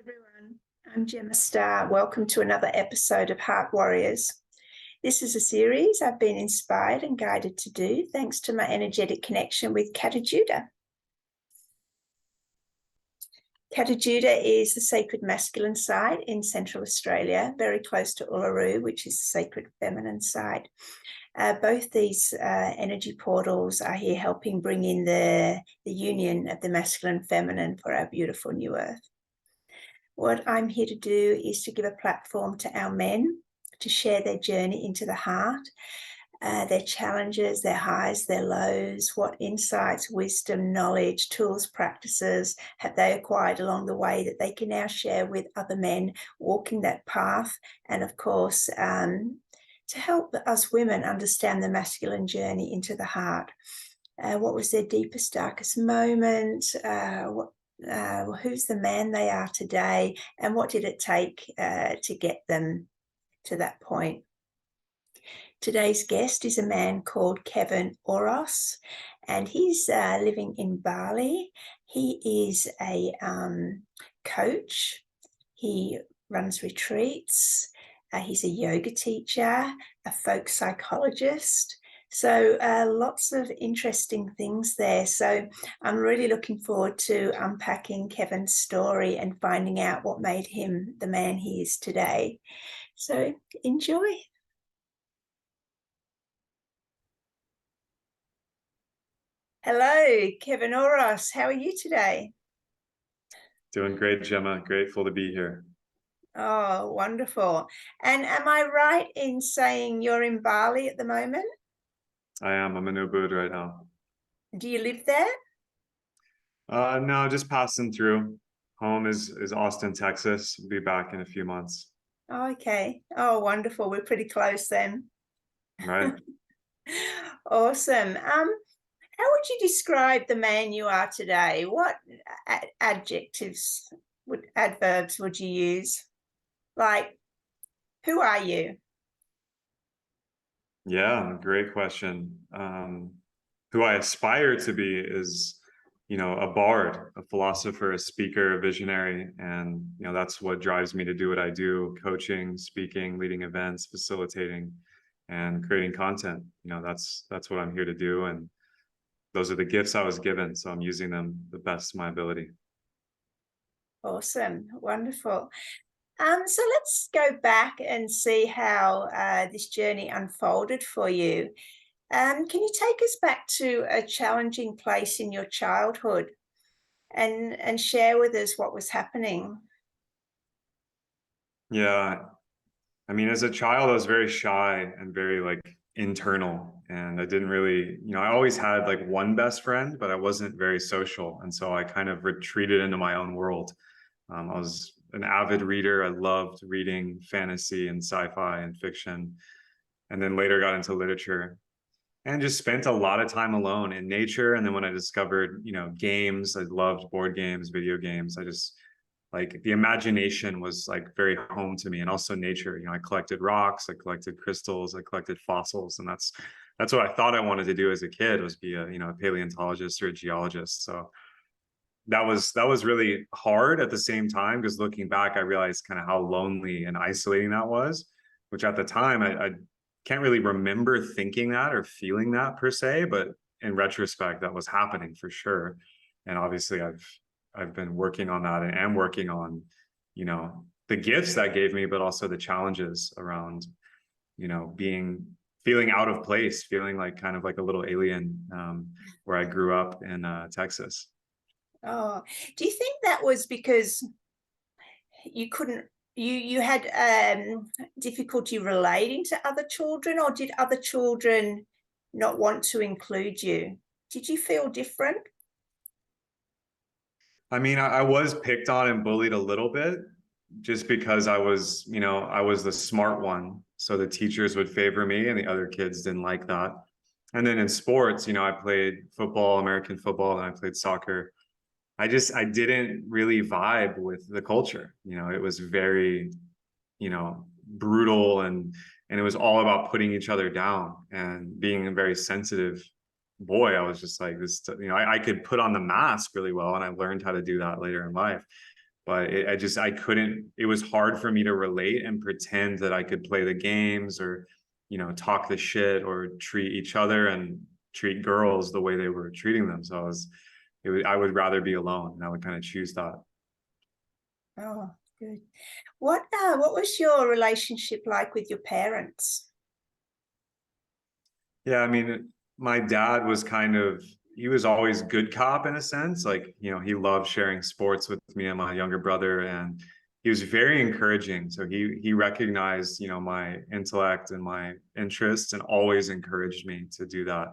Everyone, I'm Gemma Star. Welcome to another episode of Heart Warriors. This is a series I've been inspired and guided to do thanks to my energetic connection with Kata Judah. Kata Judah is the sacred masculine side in Central Australia, very close to Uluru, which is the sacred feminine side. Both these energy portals are here helping bring in the union of the masculine and feminine for our beautiful new earth. What I'm here to do is to give a platform to our men to share their journey into the heart, their challenges, their highs, their lows, what insights, wisdom, knowledge, tools, practices have they acquired along the way that they can now share with other men walking that path, and of course, to help us women understand the masculine journey into the heart. What was their deepest, darkest moment? Who's the man they are today, and what did it take to get them to that point? Today's guest is a man called Kevin Orosz, and he's living in Bali. He is a coach. He runs retreats. He's a yoga teacher, a folk psychologist. So lots of interesting things there. So I'm really looking forward to unpacking Kevin's story and finding out what made him the man he is today. So enjoy. Hello, Kevin Orosz. How are you today? Doing great, Gemma. Grateful to be here. Oh, wonderful. And am I right in saying you're in Bali at the moment? I am. I'm in Ubud right now. Do you live there? No, just passing through. Home is Austin, Texas. We'll be back in a few months. Oh, okay. Oh, wonderful. We're pretty close then. Right. Awesome. How would you describe the man you are today? What adverbs would you use? Like, who are you? Yeah, great question. Who I aspire to be is, a bard, a philosopher, a speaker, a visionary. And, that's what drives me to do what I do: coaching, speaking, leading events, facilitating, and creating content. That's what I'm here to do. And those are the gifts I was given, so I'm using them the best of my ability. Awesome. Wonderful. So let's go back and see how this journey unfolded for you. Can you take us back to a challenging place in your childhood and share with us what was happening? Yeah, I mean, as a child, I was very shy and very internal, and I didn't really, I always had one best friend, but I wasn't very social, and so I kind of retreated into my own world. I was an avid reader. I loved reading fantasy and sci-fi and fiction, and then later got into literature and just spent a lot of time alone in nature. And then when I discovered, games, I loved board games, video games. I just the imagination was very home to me, and also nature. I collected rocks, I collected crystals, I collected fossils, and that's what I thought I wanted to do as a kid, was be a paleontologist or a geologist. So that was really hard at the same time, because looking back, I realized kind of how lonely and isolating that was, which at the time I can't really remember thinking that or feeling that per se, but in retrospect, that was happening for sure. And obviously I've been working on that, and am working on, the gifts that gave me, but also the challenges around, feeling out of place, feeling kind of like a little alien, where I grew up in Texas. Oh, do you think that was because you couldn't, you had difficulty relating to other children, or did other children not want to include you? Did you feel different? I mean, I was picked on and bullied a little bit, just because I was the smart one. So the teachers would favor me, and the other kids didn't like that. And then in sports, I played football, American football, and I played soccer. I didn't really vibe with the culture. It was very, brutal, and it was all about putting each other down. And being a very sensitive boy, I was just like this, I could put on the mask really well, and I learned how to do that later in life. but I couldn't, it was hard for me to relate and pretend that I could play the games or, talk the shit or treat each other and treat girls the way they were treating them. So I would rather be alone, and I would kind of choose that. Oh, good. What was your relationship like with your parents? Yeah, I mean, my dad was he was always good cop in a sense. Like, he loved sharing sports with me and my younger brother, and he was very encouraging. So he recognized, my intellect and my interests and always encouraged me to do that,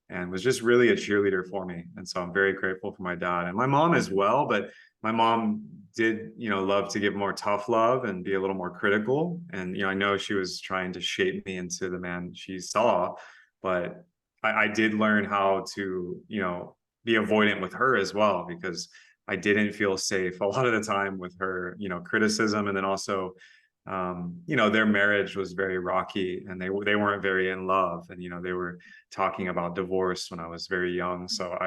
and was just really a cheerleader for me. And so I'm very grateful for my dad and my mom as well. But my mom did, love to give more tough love and be a little more critical. And, I know she was trying to shape me into the man she saw, but I did learn how to, be avoidant with her as well, because I didn't feel safe a lot of the time with her, criticism. And then also, their marriage was very rocky, and they weren't very in love, and they were talking about divorce when I was very young. So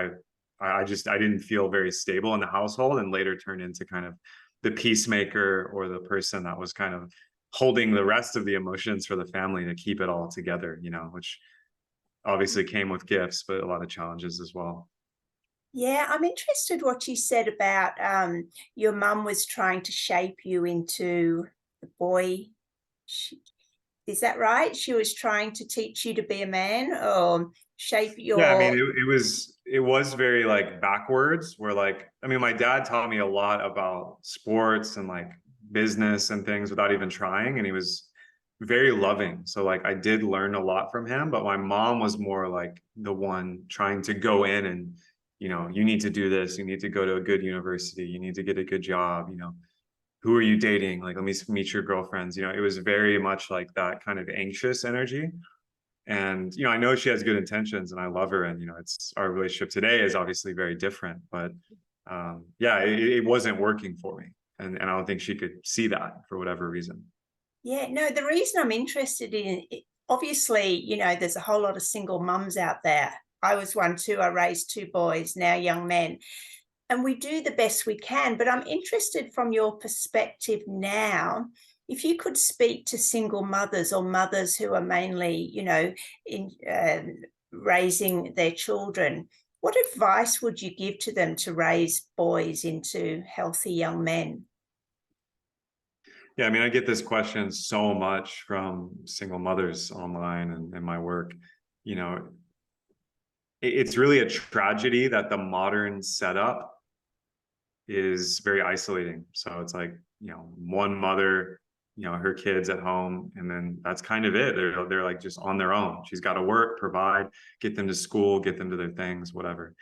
I didn't feel very stable in the household, and later turned into kind of the peacemaker, or the person that was kind of holding the rest of the emotions for the family to keep it all together, which obviously came with gifts, but a lot of challenges as well. Yeah, I'm interested what you said about your mum was trying to shape you into the boy. She, is that right? She was trying to teach you to be a man, or shape Yeah, I mean, your. it was very like backwards, where like, I mean, my dad taught me a lot about sports and like business and things without even trying, and he was very loving. So like I did learn a lot from him, but my mom was more like the one trying to go in and, you need to do this, you need to go to a good university, you need to get a good job, who are you dating? Like, let me meet your girlfriends. It was very much like that kind of anxious energy. And I know she has good intentions, and I love her, and it's, our relationship today is obviously very different, but yeah, it wasn't working for me, and I don't think she could see that for whatever reason. Yeah, no, the reason I'm interested in it, obviously, there's a whole lot of single mums out there. I was one too. I raised two boys, now young men, and we do the best we can. But I'm interested from your perspective now, if you could speak to single mothers, or mothers who are mainly, in raising their children, what advice would you give to them to raise boys into healthy young men? Yeah, I mean, I get this question so much from single mothers online and in my work. You know, it's really a tragedy that the modern setup is very isolating. So it's like, one mother, her kids at home, and then that's kind of it. They're like just on their own. She's got to work, provide, get them to school, get them to their things, whatever.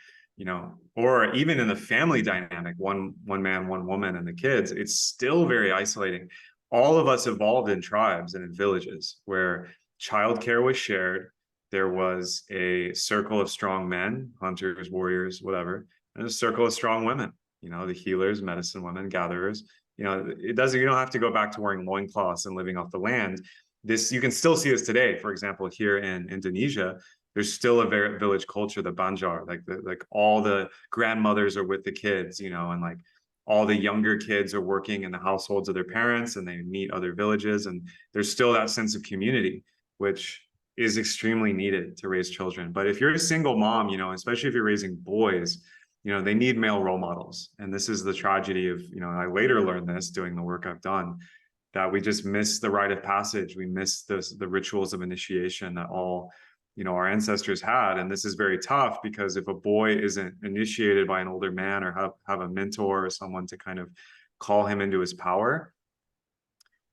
Or even in the family dynamic, one man, one woman, and the kids, it's still very isolating. All of us evolved in tribes and in villages where childcare was shared. There was a circle of strong men, hunters, warriors, whatever, and a circle of strong women, the healers, medicine women, gatherers. You don't have to go back to wearing loincloths and living off the land. You can still see this today. For example, here in Indonesia, there's still a very village culture, the Banjar, like all the grandmothers are with the kids, and like all the younger kids are working in the households of their parents, and they meet other villages, and there's still that sense of community, which is extremely needed to raise children. But if you're a single mom, especially if you're raising boys, they need male role models. And this is the tragedy of, I later learned this doing the work I've done, that we just miss the rite of passage. We miss the rituals of initiation that all, our ancestors had. And this is very tough, because if a boy isn't initiated by an older man, or have a mentor or someone to kind of call him into his power,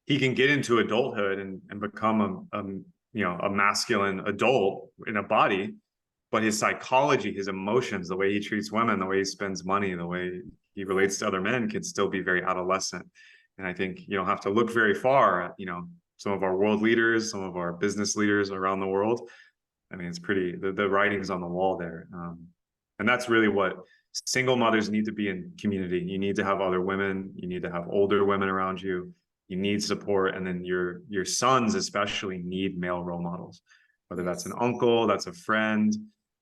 he can get into adulthood and become a masculine adult in a body, but his psychology, his emotions, the way he treats women, the way he spends money, the way he relates to other men, can still be very adolescent. And I think you don't have to look very far at, some of our world leaders, some of our business leaders around the world. I mean, it's pretty, the writing's on the wall there. And that's really what single mothers need to be in community. You need to have other women, you need to have older women around you, you need support. And then your sons especially need male role models, whether that's an uncle, that's a friend,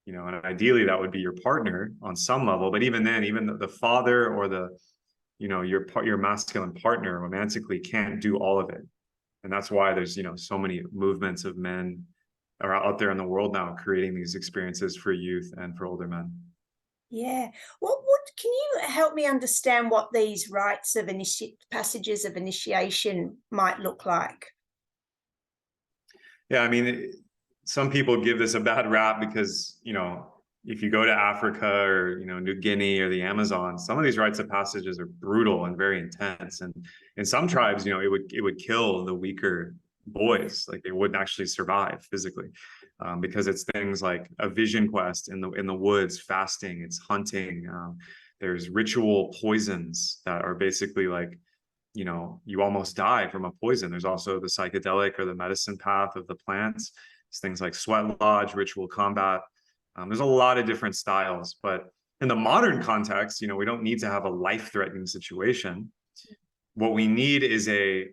and ideally that would be your partner on some level. But even then, even the father, or the your masculine partner romantically can't do all of it. And that's why there's, so many movements of men are out there in the world now creating these experiences for youth and for older men. Yeah. What can you help me understand what these rites of passages of initiation might look like? Yeah, I mean, some people give this a bad rap because, if you go to Africa or, New Guinea or the Amazon, some of these rites of passages are brutal and very intense. And in some tribes, it would kill the weaker boys, like they wouldn't actually survive physically, because it's things like a vision quest in the woods, fasting, it's hunting. There's ritual poisons that are basically like, you almost die from a poison. There's also the psychedelic or the medicine path of the plants. It's things like sweat lodge, ritual combat. There's a lot of different styles, but in the modern context, we don't need to have a life-threatening situation. What we need is a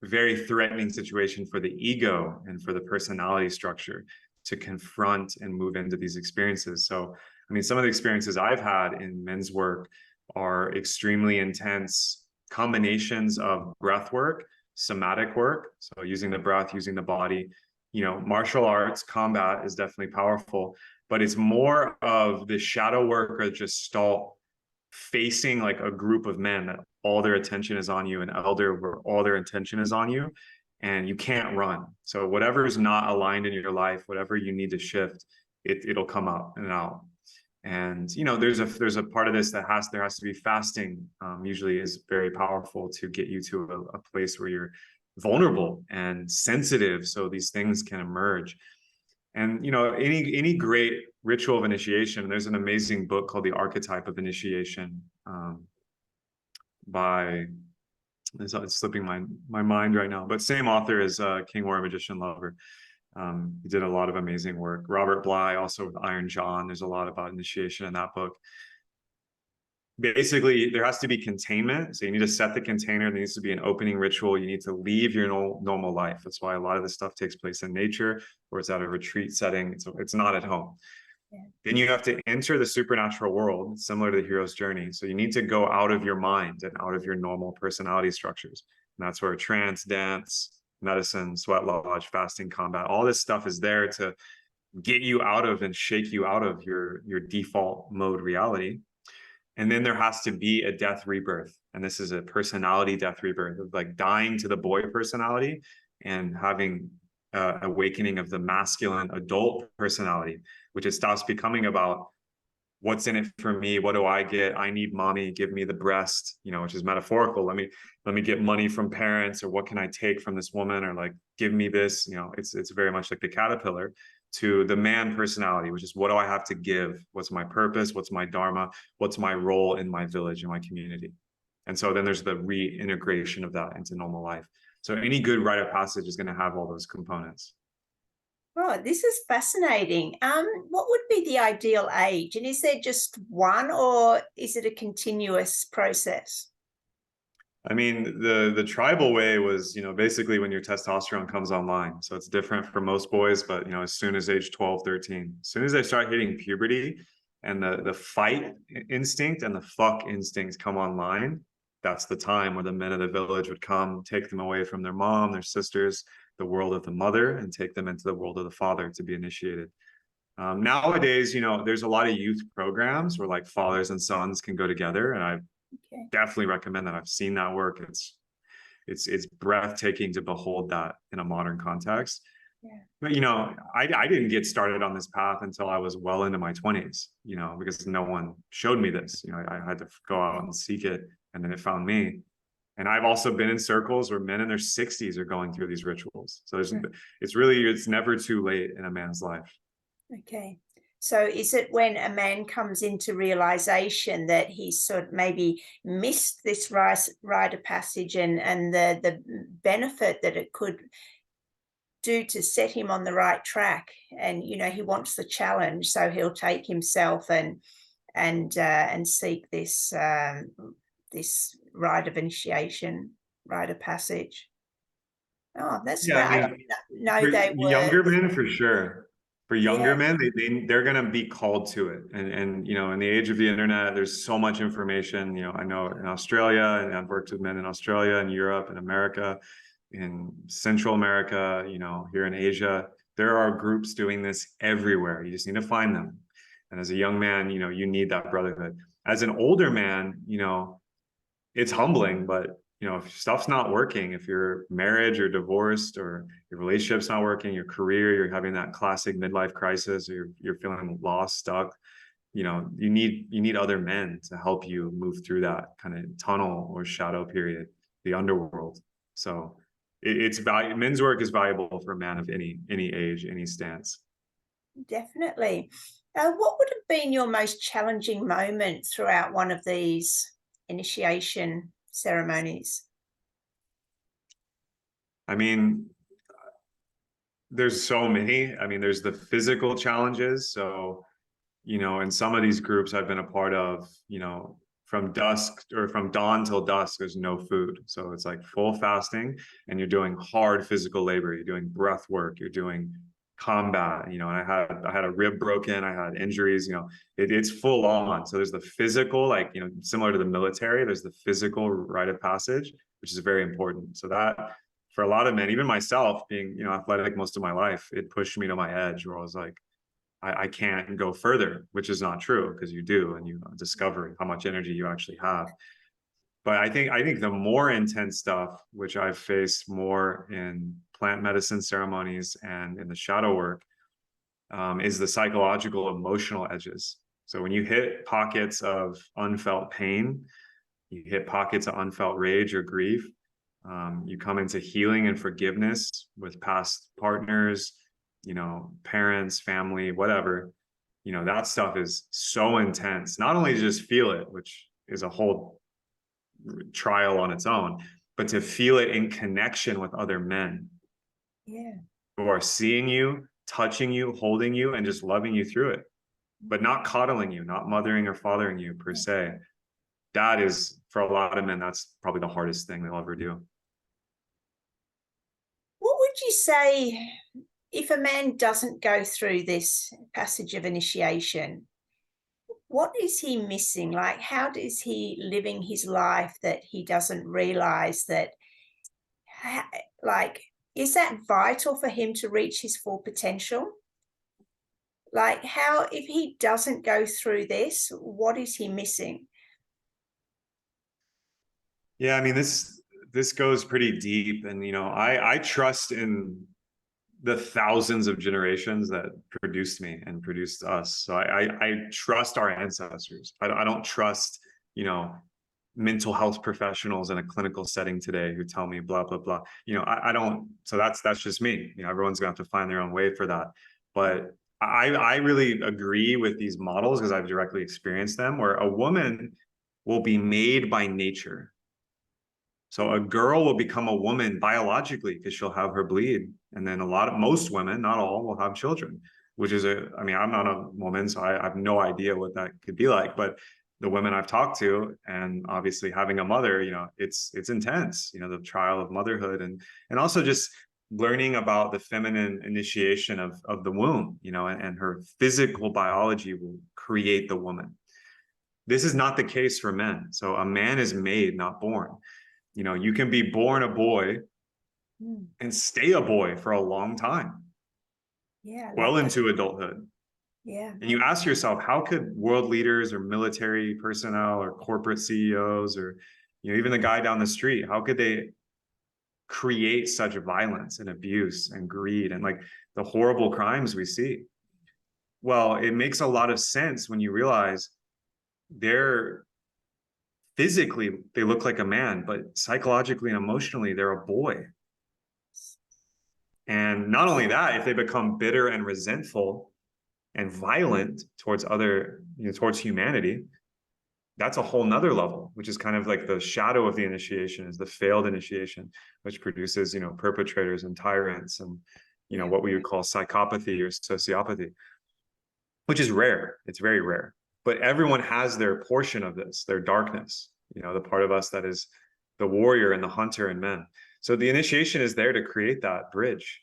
very threatening situation for the ego and for the personality structure to confront and move into these experiences. So, I mean, some of the experiences I've had in men's work are extremely intense combinations of breath work, somatic work, so using the breath, using the body. Martial arts, combat is definitely powerful, but it's more of the shadow work or gestalt facing like a group of men that all their attention is on you, an elder where all their attention is on you, and you can't run. So whatever is not aligned in your life, whatever you need to shift, it'll come up and out. And there's a part of this that there has to be fasting. Usually is very powerful to get you to a place where you're vulnerable and sensitive, so these things can emerge. And any great ritual of initiation, there's an amazing book called The Archetype of Initiation, by it's slipping my mind right now, but same author as King Warrior Magician Lover. He did a lot of amazing work. Robert Bly, also with Iron John, there's a lot about initiation in that book. Basically, there has to be containment. So you need to set the container. There needs to be an opening ritual. You need to leave your normal life. That's why a lot of this stuff takes place in nature, or it's at a retreat setting. It's not at home. Yeah. Then you have to enter the supernatural world, similar to the hero's journey. So you need to go out of your mind and out of your normal personality structures. And that's where trance, dance, medicine, sweat lodge, fasting, combat, all this stuff is there to get you out of and shake you out of your default mode reality. And then there has to be a death rebirth. And this is a personality death rebirth, of like dying to the boy personality and having awakening of the masculine adult personality, which it stops becoming about what's in it for me, what do I get, I need mommy, give me the breast, which is metaphorical. Let me get money from parents, or what can I take from this woman, or like give me this. It's very much like the caterpillar, to the man personality, which is what do I have to give, what's my purpose, what's my dharma, what's my role in my village, in my community. And so then there's the reintegration of that into normal life. So any good rite of passage is going to have all those components. Oh, this is fascinating. What would be the ideal age? And is there just one, or is it a continuous process? I mean, the tribal way was, basically when your testosterone comes online. So it's different for most boys, but, as soon as age 12, 13, as soon as they start hitting puberty and the fight instinct and the fuck instincts come online, that's the time where the men of the village would come, take them away from their mom, their sisters, the world of the mother, and take them into the world of the father to be initiated. Nowadays, there's a lot of youth programs where like fathers and sons can go together, and I definitely recommend that. I've seen that work. It's breathtaking to behold that in a modern context. Yeah. But I didn't get started on this path until I was well into my 20s, because no one showed me this. I had to go out and seek it, and then it found me. And I've also been in circles where men in their 60s are going through these rituals. So it's never too late in a man's life. Okay. So is it when a man comes into realization that he's sort of maybe missed this rite of passage and the benefit that it could do to set him on the right track, and he wants the challenge, so he'll take himself and seek this this rite of initiation, rite of passage? Oh, that's yeah. I mean, no, they were younger men for sure. For younger Yeah. men, they're going to be called to it. And, you know, in the age of the internet, there's so much information. You know, I know in Australia, and I've worked with men in Australia and Europe and America, in Central America, you know, here in Asia, there are groups doing this everywhere. You just need to find them. And as a young man, you know, you need that brotherhood. As an older man, you know, it's humbling, but you know, if stuff's not working, if your marriage or divorced or your relationship's not working, your career, you're having that classic midlife crisis, or you're feeling lost, stuck, you know, you need other men to help you move through that kind of tunnel or shadow period, the underworld. So it's valuable. Men's work is valuable for a man of any age, any stance. Definitely. What would have been your most challenging moment throughout one of these initiation ceremonies? I mean, there's so many. I mean, there's the physical challenges. So, you know, in some of these groups I've been a part of, you know, from dusk or from dawn till dusk, there's no food. So it's like full fasting, and you're doing hard physical labor. You're doing breath work. You're doing combat, you know, and I had a rib broken. I had injuries, you know, it's full on. So there's the physical, like, you know, similar to the military, there's the physical rite of passage, which is very important. So that for a lot of men, even myself being, you know, athletic most of my life, it pushed me to my edge where I was like, I can't go further, which is not true, because you do, and you discover how much energy you actually have. But I think the more intense stuff, which I've faced more in plant medicine ceremonies and in the shadow work, is the psychological, emotional edges. So when you hit pockets of unfelt pain, you hit pockets of unfelt rage or grief, you come into healing and forgiveness with past partners, you know, parents, family, whatever. You know, that stuff is so intense. Not only to just feel it, which is a whole trial on its own, but to feel it in connection with other men, Yeah. who are seeing you, touching you, holding you, and just loving you through it, but not coddling you, not mothering or fathering you per se. That is, for a lot of men, that's probably the hardest thing they'll ever do. What would you say if a man doesn't go through this passage of initiation? What is he missing? Like, how is he living his life that he doesn't realize that, like, is that vital for him to reach his full potential? Like, how, if he doesn't go through this, what is he missing? Yeah, I mean, this goes pretty deep, and you know, I trust in the thousands of generations that produced me and produced us. So I trust our ancestors. I don't trust, you know, mental health professionals in a clinical setting today who tell me blah blah blah. You know, I don't. So that's just me. You know, everyone's gonna have to find their own way for that. But I really agree with these models because I've directly experienced them, where a woman will be made by nature. So a girl will become a woman biologically because she'll have her bleed. And then most women, not all, will have children, which is I mean, I'm not a woman, so I have no idea what that could be like. But the women I've talked to, and obviously having a mother, you know, it's intense, you know, the trial of motherhood, and also just learning about the feminine initiation of the womb, you know, and her physical biology will create the woman. This is not the case for men. So a man is made, not born. You know, you can be born a boy and stay a boy for a long time, Yeah, well into adulthood. yeah. And you ask yourself, how could world leaders or military personnel or corporate CEOs, or, you know, even the guy down the street, how could they create such violence and abuse and greed and like the horrible crimes we see? Well, it makes a lot of sense when you realize they're physically, they look like a man, but psychologically and emotionally, they're a boy. And not only that, if they become bitter and resentful and violent towards other, you know, towards humanity, that's a whole nother level, which is kind of like the shadow of the initiation, is the failed initiation, which produces, you know, perpetrators and tyrants and, you know, what we would call psychopathy or sociopathy, which is rare. It's very rare. But everyone has their portion of this, their darkness, you know, the part of us that is the warrior and the hunter in men. So the initiation is there to create that bridge.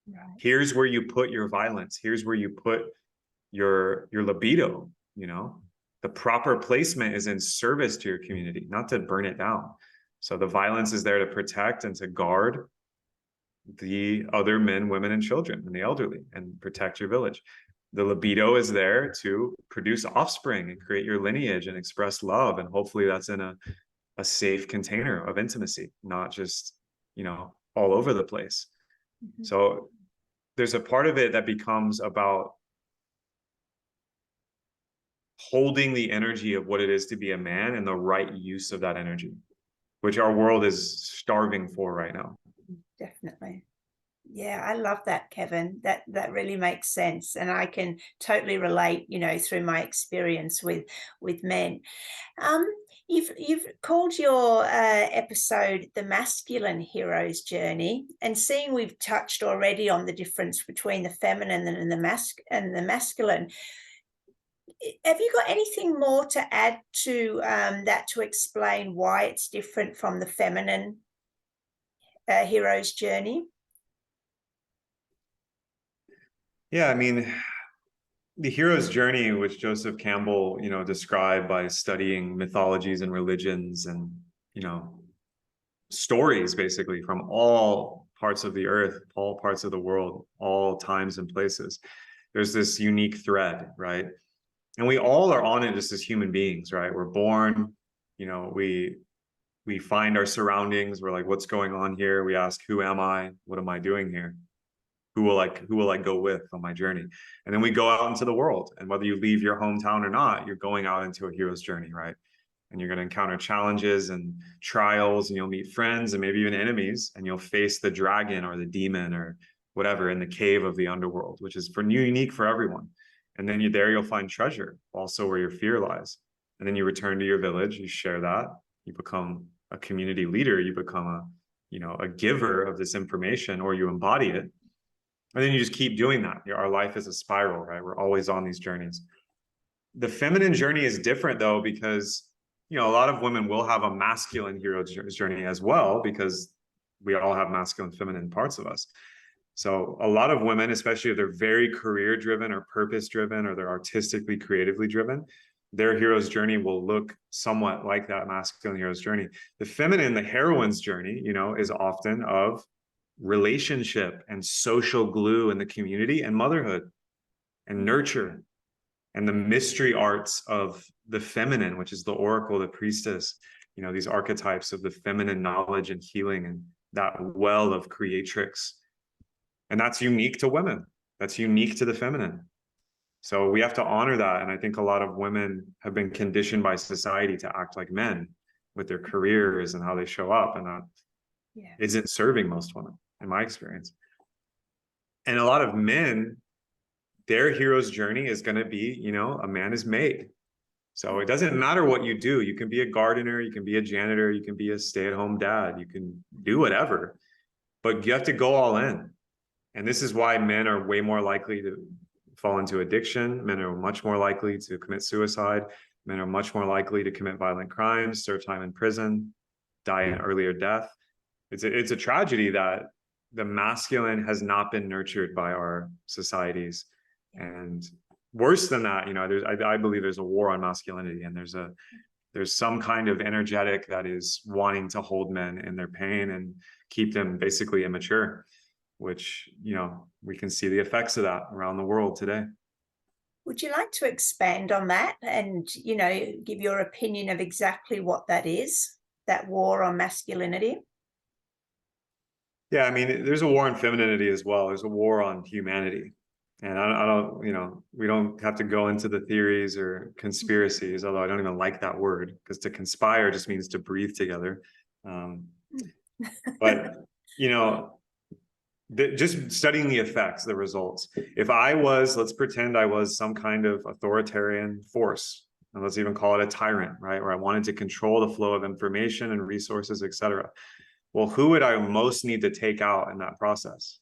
Right. Here's where you put your violence. Here's where you put your libido, the proper placement is in service to your community, not to burn it down. So the violence is there to protect and to guard the other men, women, and children and the elderly and protect your village. The libido is there to produce offspring and create your lineage and express love. And hopefully that's in a safe container of intimacy, not just, all over the place. Mm-hmm. So there's a part of it that becomes about holding the energy of what it is to be a man and the right use of that energy, which our world is starving for right now. Definitely. Yeah, I love that, Kevin. That really makes sense, and I can totally relate, through my experience with men. Um, you've called your episode "The Masculine Hero's Journey," and seeing we've touched already on the difference between the feminine and the masculine. Have you got anything more to add to that to explain why it's different from the feminine hero's journey? Yeah, I mean, the hero's journey, which Joseph Campbell, described by studying mythologies and religions and, stories basically from all parts of the earth, all parts of the world, all times and places. There's this unique thread, right? And we all are on it just as human beings, right? We're born, we find our surroundings. We're like, what's going on here? We ask, who am I? What am I doing here? Who will I go with on my journey? And then we go out into the world. And whether you leave your hometown or not, you're going out into a hero's journey, right? And you're going to encounter challenges and trials, and you'll meet friends and maybe even enemies, and you'll face the dragon or the demon or whatever in the cave of the underworld, which is unique for everyone. And then you'll find treasure, also where your fear lies. And then you return to your village, you share that, you become a community leader, you become a giver of this information, or you embody it. And then you just keep doing that. Our life is a spiral, right? We're always on these journeys. The feminine journey is different though, because, a lot of women will have a masculine hero's journey as well, because we all have masculine, feminine parts of us. So a lot of women, especially if they're very career driven or purpose driven, or they're artistically, creatively driven, their hero's journey will look somewhat like that masculine hero's journey. The feminine, the heroine's journey, is often of relationship and social glue in the community and motherhood and nurture and the mystery arts of the feminine, which is the oracle, the priestess, these archetypes of the feminine knowledge and healing and that well of creatrix. And that's unique to women. That's unique to the feminine. So we have to honor that. And I think a lot of women have been conditioned by society to act like men with their careers and how they show up. And that isn't serving most women, in my experience. And a lot of men, their hero's journey is going to be, a man is made. So it doesn't matter what you do. You can be a gardener, you can be a janitor, you can be a stay-at-home dad, you can do whatever, but you have to go all in. And this is why men are way more likely to fall into addiction. Men are much more likely to commit suicide. Men are much more likely to commit violent crimes, serve time in prison, die an earlier death. It's a tragedy that the masculine has not been nurtured by our societies. And worse than that, I believe there's a war on masculinity, and there's some kind of energetic that is wanting to hold men in their pain and keep them basically immature, which, we can see the effects of that around the world today. Would you like to expand on that and, give your opinion of exactly what that is, that war on masculinity? Yeah, I mean, there's a war on femininity as well. There's a war on humanity. And I don't, we don't have to go into the theories or conspiracies, although I don't even like that word, because to conspire just means to breathe together. But, just studying the effects, the results. If let's pretend I was some kind of authoritarian force, and let's even call it a tyrant, right? Where I wanted to control the flow of information and resources, etc. Well, who would I most need to take out in that process?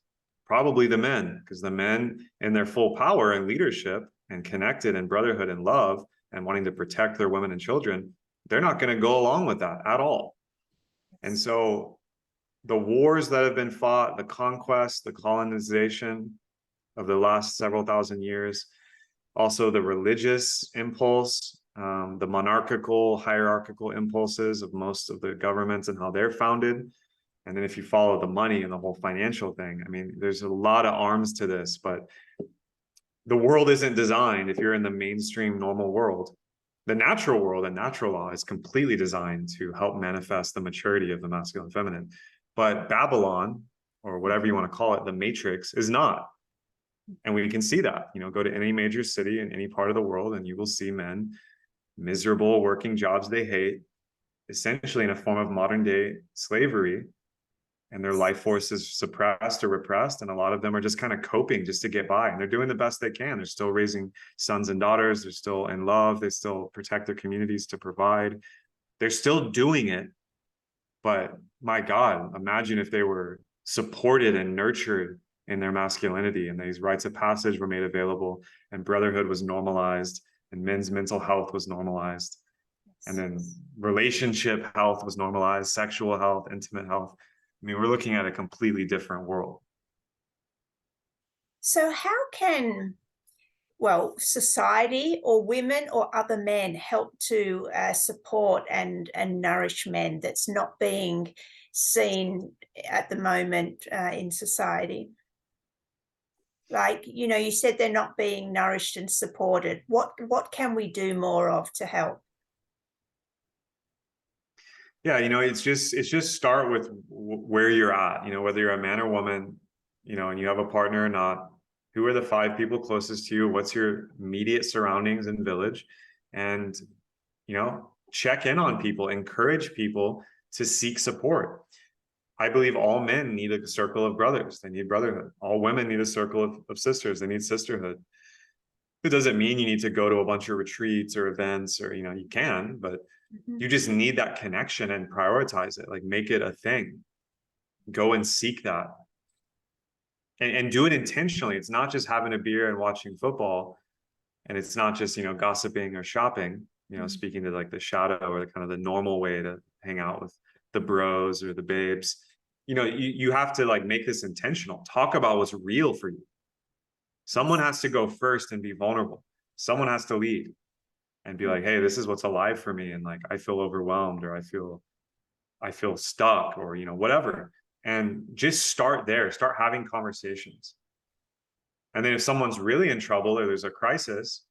Probably the men, because the men in their full power and leadership and connected and brotherhood and love and wanting to protect their women and children, they're not going to go along with that at all. And so the wars that have been fought, the conquest, the colonization of the last several thousand years, also the religious impulse, the monarchical, hierarchical impulses of most of the governments and how they're founded. And then if you follow the money and the whole financial thing, I mean, there's a lot of arms to this, but the world isn't designed, if you're in the mainstream normal world, the natural world and natural law is completely designed to help manifest the maturity of the masculine and feminine. But Babylon, or whatever you want to call it, the matrix, is not. And we can see that, you know, go to any major city in any part of the world and you will see men miserable, working jobs they hate, essentially in a form of modern day slavery, and their life force is suppressed or repressed, and a lot of them are just kind of coping just to get by, and they're doing the best they can. They're still raising sons and daughters, they're still in love, they still protect their communities to provide, they're still doing it. But my God, imagine if they were supported and nurtured in their masculinity, and these rites of passage were made available, and brotherhood was normalized, and men's mental health was normalized, and then relationship health was normalized, sexual health, intimate health. I mean, we're looking at a completely different world. So how can, well, society or women or other men help to support and nourish men that's not being seen at the moment in society? Like, you know, you said they're not being nourished and supported. What can we do more of to help? Yeah, you know, it's just start with where you're at, you know, whether you're a man or woman, you know, and you have a partner or not, who are the 5 people closest to you? What's your immediate surroundings and village? And, you know, check in on people, encourage people to seek support. I believe all men need a circle of brothers. They need brotherhood. All women need a circle of sisters. They need sisterhood. It doesn't mean you need to go to a bunch of retreats or events, or, you know, you can, but you just need that connection and prioritize it. Like, make it a thing. Go and seek that. And do it intentionally. It's not just having a beer and watching football. And it's not just, you know, gossiping or shopping, you know, speaking to like the shadow or the kind of the normal way to hang out with the bros or the babes. You know, you have to like make this intentional. Talk about what's real for you. Someone has to go first and be vulnerable. Someone has to lead and be like, hey, this is what's alive for me. And like, I feel overwhelmed, or I feel stuck, or, you know, whatever. And just start there, start having conversations. And then if someone's really in trouble, or there's a crisis,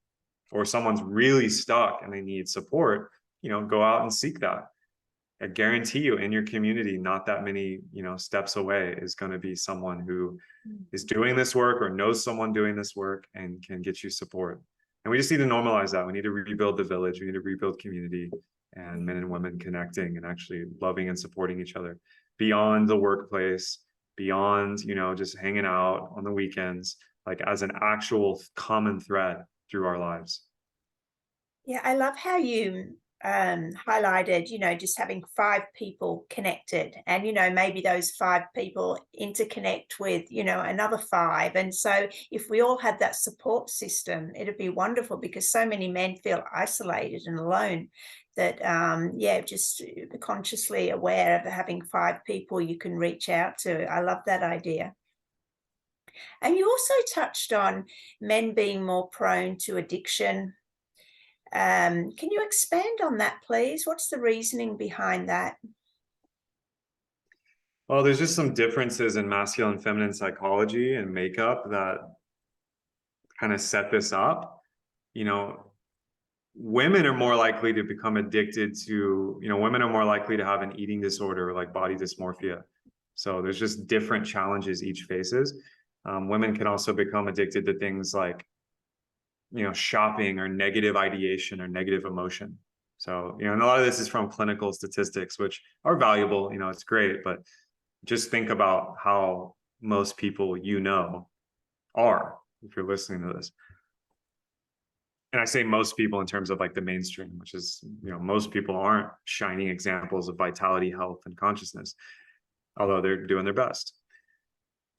or someone's really stuck and they need support, you know, go out and seek that. I guarantee you, in your community, not that many, you know, steps away is going to be someone who is doing this work or knows someone doing this work and can get you support. And we just need to normalize that. We need to rebuild the village. We need to rebuild community, and men and women connecting and actually loving and supporting each other beyond the workplace, beyond, you know, just hanging out on the weekends, like as an actual common thread through our lives. Yeah, I love how you highlighted, you know, just having 5 people connected, and, you know, maybe those 5 people interconnect with, you know, another 5. And so if we all had that support system, it'd be wonderful, because so many men feel isolated and alone that, yeah, just consciously aware of having 5 people you can reach out to. I love that idea. And you also touched on men being more prone to addiction. Can you expand on that, please? What's the reasoning behind that? Well, there's just some differences in masculine and feminine psychology and makeup that kind of set this up. You know, women are more likely to become addicted to, you know, women are more likely to have an eating disorder, like body dysmorphia. So there's just different challenges each faces. Women can also become addicted to things like, you know, shopping or negative ideation or negative emotion. So, you know, and a lot of this is from clinical statistics, which are valuable, you know, it's great, but just think about how most people, you know, are, if you're listening to this. And I say most people in terms of like the mainstream, which is, you know, most people aren't shining examples of vitality, health, and consciousness, although they're doing their best.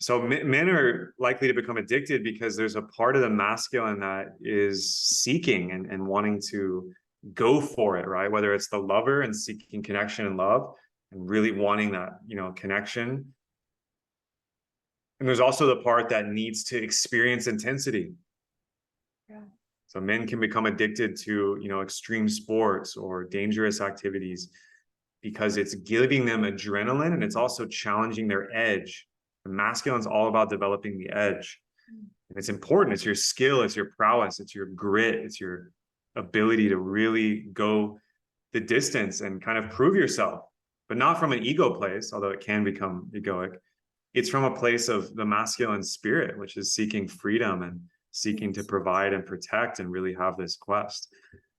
So men are likely to become addicted because there's a part of the masculine that is seeking and wanting to go for it, right? Whether it's the lover and seeking connection and love, and really wanting that, connection. And there's also the part that needs to experience intensity. Yeah. So men can become addicted to, extreme sports or dangerous activities because it's giving them adrenaline and it's also challenging their edge. The masculine's all about developing the edge. And it's important. It's your skill, it's your prowess, it's your grit, it's your ability to really go the distance and kind of prove yourself, but not from an ego place, although it can become egoic. It's from a place of the masculine spirit, which is seeking freedom and seeking to provide and protect and really have this quest.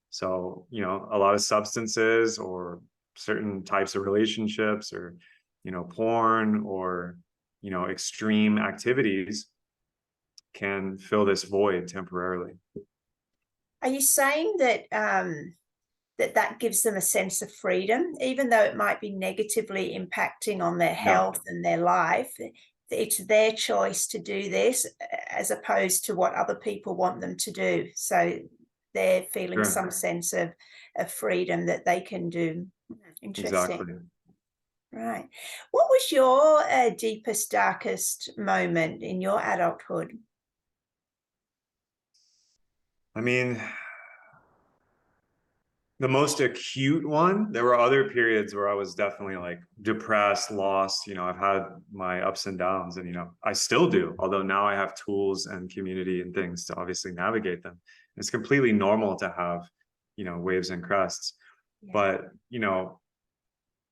So, a lot of substances or certain types of relationships or, porn or, extreme activities can fill this void temporarily. Are you saying that that gives them a sense of freedom, even though it might be negatively impacting on their health and their life? It's their choice to do this as opposed to what other people want them to do. So they're feeling some sense of freedom that they can do. Interesting. Exactly. Right. What was your deepest, darkest moment in your adulthood? I mean, the most acute one, there were other periods where I was definitely like depressed, lost. I've had my ups and downs, and, I still do, although now I have tools and community and things to obviously navigate them. It's completely normal to have, waves and crests. Yeah. But,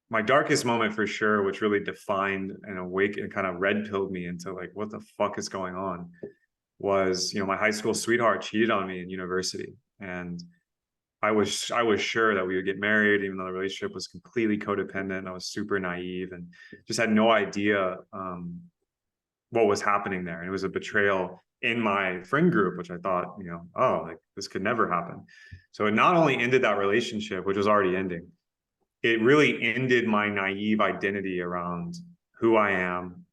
my darkest moment for sure, which really defined and awake and kind of red pilled me into like, what the fuck is going on, was, my high school sweetheart cheated on me in university. And I was sure that we would get married, even though the relationship was completely codependent. I was super naive and just had no idea what was happening there. And it was a betrayal in my friend group, which I thought, oh, like this could never happen. So it not only ended that relationship, which was already ending, it really ended my naive identity around who I am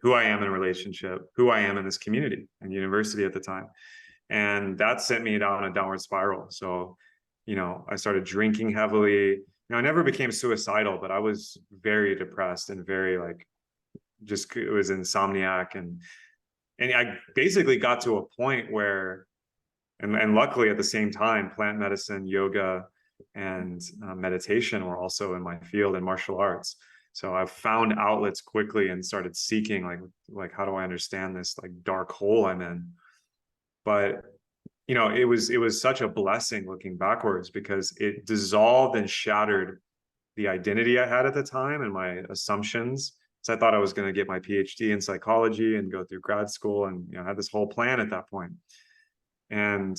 in a relationship, who I am in this community and university at the time. And that sent me down a downward spiral. So, I started drinking heavily. I never became suicidal, but I was very depressed and very like, it was insomniac. And I basically got to a point where, and luckily at the same time, plant medicine, yoga, and meditation were also in my field, and martial arts. So I've found outlets quickly and started seeking like how do I understand this like dark hole I'm in? But it was such a blessing looking backwards, because it dissolved and shattered the identity I had at the time and my assumptions. So I thought I was going to get my PhD in psychology and go through grad school, and I had this whole plan at that point. And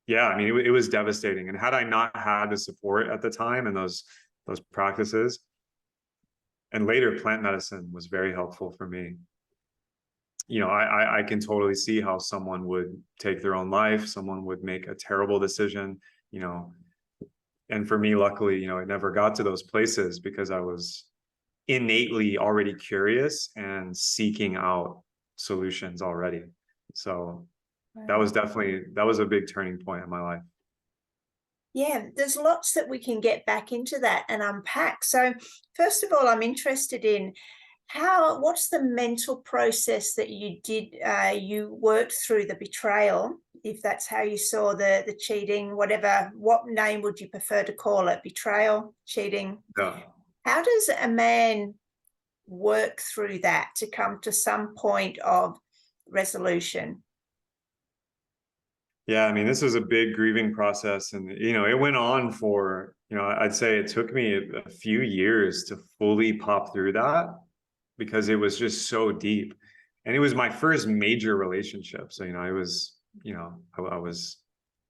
yeah, I mean, it was devastating. And had I not had the support at the time and those practices, and later plant medicine was very helpful for me. I can totally see how someone would take their own life, someone would make a terrible decision, and for me, luckily, it never got to those places because I was innately already curious and seeking out solutions already. So that was a big turning point in my life. Yeah, there's lots that we can get back into that and unpack. So first of all, I'm interested in what's the mental process that you did? You worked through the betrayal, if that's how you saw the cheating, whatever, what name would you prefer to call it? Betrayal, cheating? Yeah. How does a man work through that to come to some point of resolution? Yeah, I mean, this was a big grieving process, and it went on for, I'd say it took me a few years to fully pop through that, because it was just so deep. And it was my first major relationship. So, I was,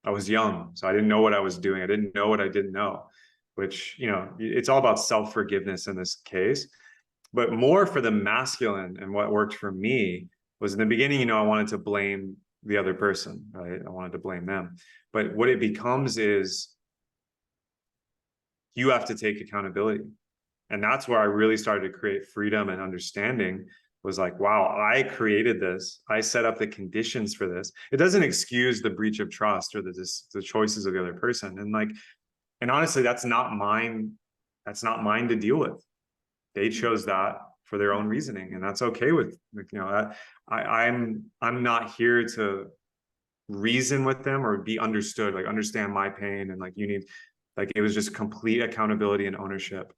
I was young, so I didn't know what I was doing. I didn't know what I didn't know, which, it's all about self-forgiveness in this case. But more for the masculine, and what worked for me was in the beginning, I wanted to blame the other person, right? I wanted to blame them. But what it becomes is you have to take accountability. And that's where I really started to create freedom and understanding, was like, wow, I created this. I set up the conditions for this. It doesn't excuse the breach of trust or the choices of the other person. And honestly, that's not mine. that's not mine to deal with. They chose that for their own reasoning, and that's okay with, you know, I'm not here to reason with them or be understood, like understand my pain, and like you need, like it was just complete accountability and ownership.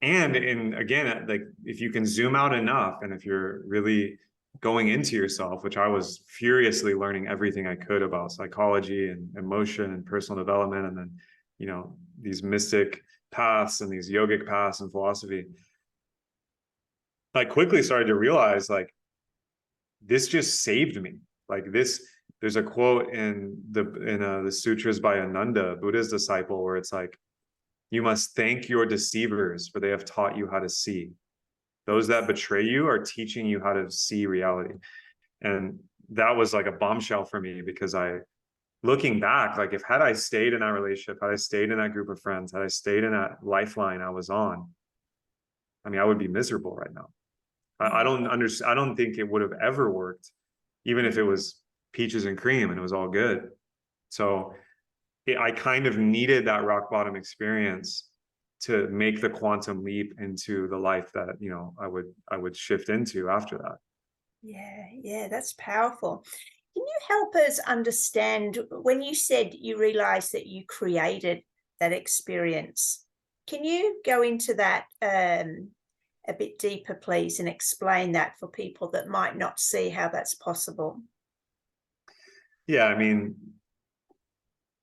And again, like if you can zoom out enough, and if you're really going into yourself, which I was furiously learning everything I could about psychology and emotion and personal development, and then, you know, these mystic paths and these yogic paths and philosophy, I quickly started to realize like this just saved me. Like this, there's a quote in the sutras by Ananda, Buddha's disciple, where it's like, you must thank your deceivers, for they have taught you how to see. Those that betray you are teaching you how to see reality. And that was like a bombshell for me, because looking back, like if had I stayed in that relationship, had I stayed in that group of friends, had I stayed in that lifeline I was on, I mean, I would be miserable right now. I don't think it would have ever worked, even if it was peaches and cream and it was all good. So I kind of needed that rock bottom experience to make the quantum leap into the life that, you know, I would shift into after that. Yeah, that's powerful. Can you help us understand, when you said you realized that you created that experience, can you go into that a bit deeper, please, and explain that for people that might not see how that's possible? Yeah, I mean,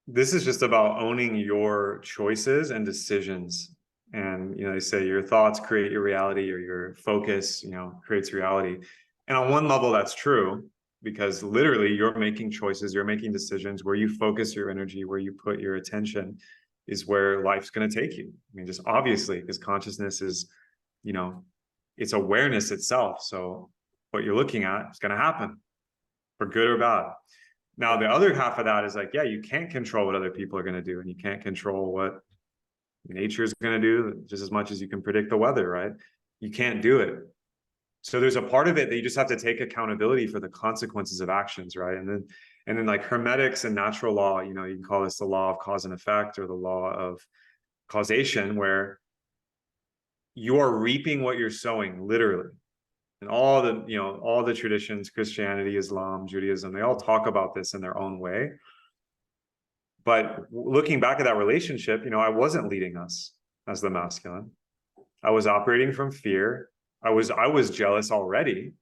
this is just about owning your choices and decisions. And, you know, they say your thoughts create your reality, or your focus, you know, creates reality. And on one level, that's true, because literally you're making choices, you're making decisions. Where you focus your energy, where you put your attention, is where life's going to take you. I mean, just obviously, because consciousness is, you know, it's awareness itself. So what you're looking at is going to happen, for good or bad. Now, the other half of that is like, yeah, you can't control what other people are going to do, and you can't control what nature is going to do, just as much as you can predict the weather, right? You can't do it. So there's a part of it that you just have to take accountability for the consequences of actions, right? And then like hermetics and natural law, you know, you can call this the law of cause and effect, or the law of causation, where you are reaping what you're sowing, literally. And all the, you know, all the traditions, Christianity, Islam, Judaism, they all talk about this in their own way. But looking back at that relationship, you know, I wasn't leading us as the masculine. I was operating from fear. I was jealous already,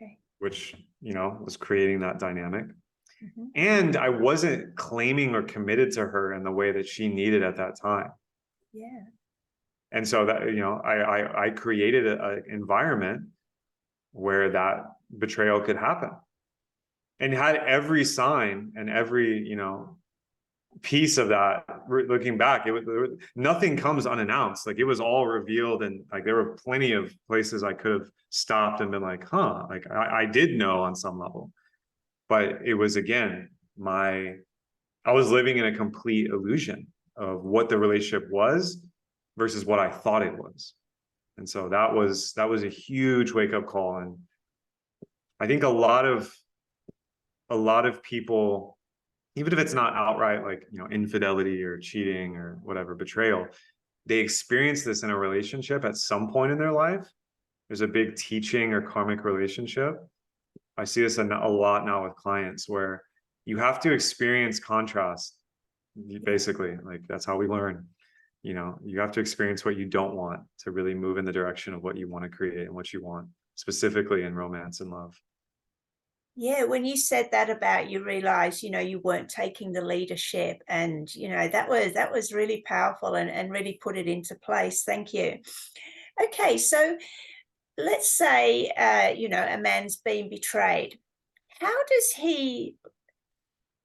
Okay. which, you know, was creating that dynamic. Mm-hmm. And I wasn't claiming or committed to her in the way that she needed at that time. Yeah. And so that, you know, I created an environment where that betrayal could happen, and had every sign and every, you know, piece of that. Looking back, nothing comes unannounced. Like it was all revealed, and like there were plenty of places I could have stopped and been like, huh, like I did know on some level. But it was, again, I was living in a complete illusion of what the relationship was versus what I thought it was. And so that was a huge wake-up call. And I think a lot of people, even if it's not outright, like, you know, infidelity or cheating or whatever, betrayal, they experience this in a relationship at some point in their life. There's a big teaching or karmic relationship. I see this a lot now with clients, where you have to experience contrast. Basically, like that's how we learn. You know, you have to experience what you don't want to really move in the direction of what you want to create and what you want, specifically in romance and love. Yeah, when you said that about you realize, you know, you weren't taking the leadership, and, you know, that was really powerful, and really put it into place. Thank you. Okay, so let's say, you know, a man's been betrayed. How does he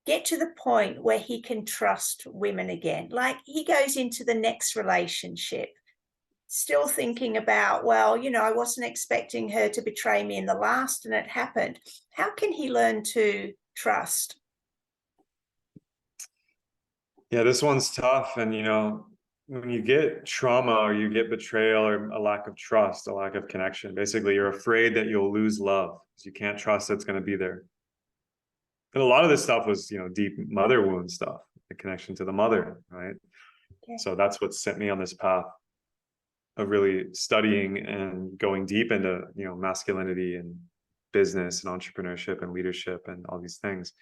get to the point where he can trust women again? Like he goes into the next relationship still thinking about, well, you know, I wasn't expecting her to betray me in the last, and it happened. How can he learn to trust? Yeah, this one's tough. And, you know, when you get trauma or you get betrayal or a lack of trust, a lack of connection, basically you're afraid that you'll lose love because you can't trust it's going to be there. And a lot of this stuff was, you know, deep mother wound stuff, the connection to the mother, right? So that's what sent me on this path of really studying and going deep into, you know, masculinity and business and entrepreneurship and leadership and all these things.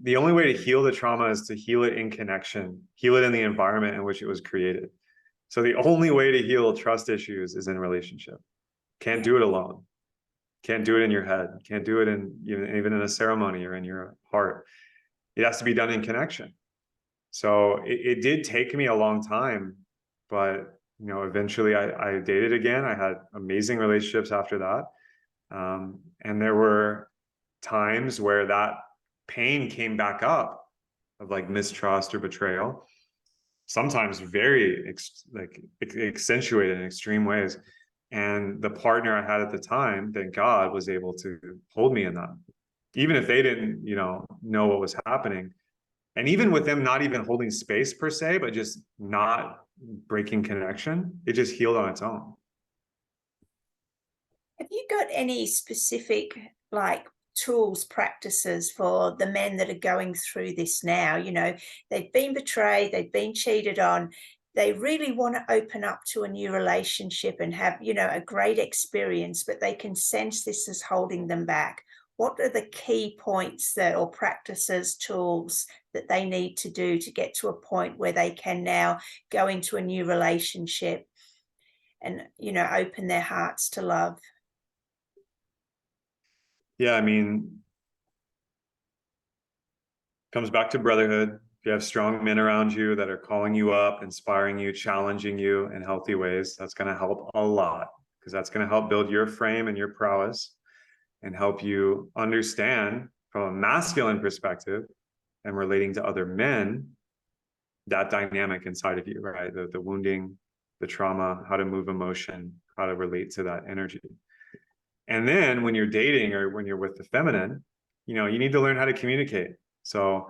The only way to heal the trauma is to heal it in connection, heal it in the environment in which it was created. So the only way to heal trust issues is in relationship. Can't do it alone. Can't do it in your head. Can't do it in even in a ceremony or in your heart. It has to be done in connection. So it did take me a long time, but you know, eventually I dated again. I had amazing relationships after that. And there were times where that pain came back up of like mistrust or betrayal, sometimes very accentuated in extreme ways. And the partner I had at the time, thank God, was able to hold me in that, even if they didn't, you know what was happening. And even with them not even holding space per se, but just not breaking connection, it just healed on its own. Have you got any specific like tools, practices for the men that are going through this now? You know, they've been betrayed, they've been cheated on, they really want to open up to a new relationship and have, you know, a great experience, but they can sense this is holding them back. What are the key points that, or practices, tools that they need to do to get to a point where they can now go into a new relationship and, you know, open their hearts to love? Yeah, I mean, comes back to brotherhood. If you have strong men around you that are calling you up, inspiring you, challenging you in healthy ways, that's going to help a lot, because that's going to help build your frame and your prowess and help you understand from a masculine perspective and relating to other men, that dynamic inside of you, right? The wounding, the trauma, how to move emotion, how to relate to that energy. And then when you're dating or when you're with the feminine, you know, you need to learn how to communicate. So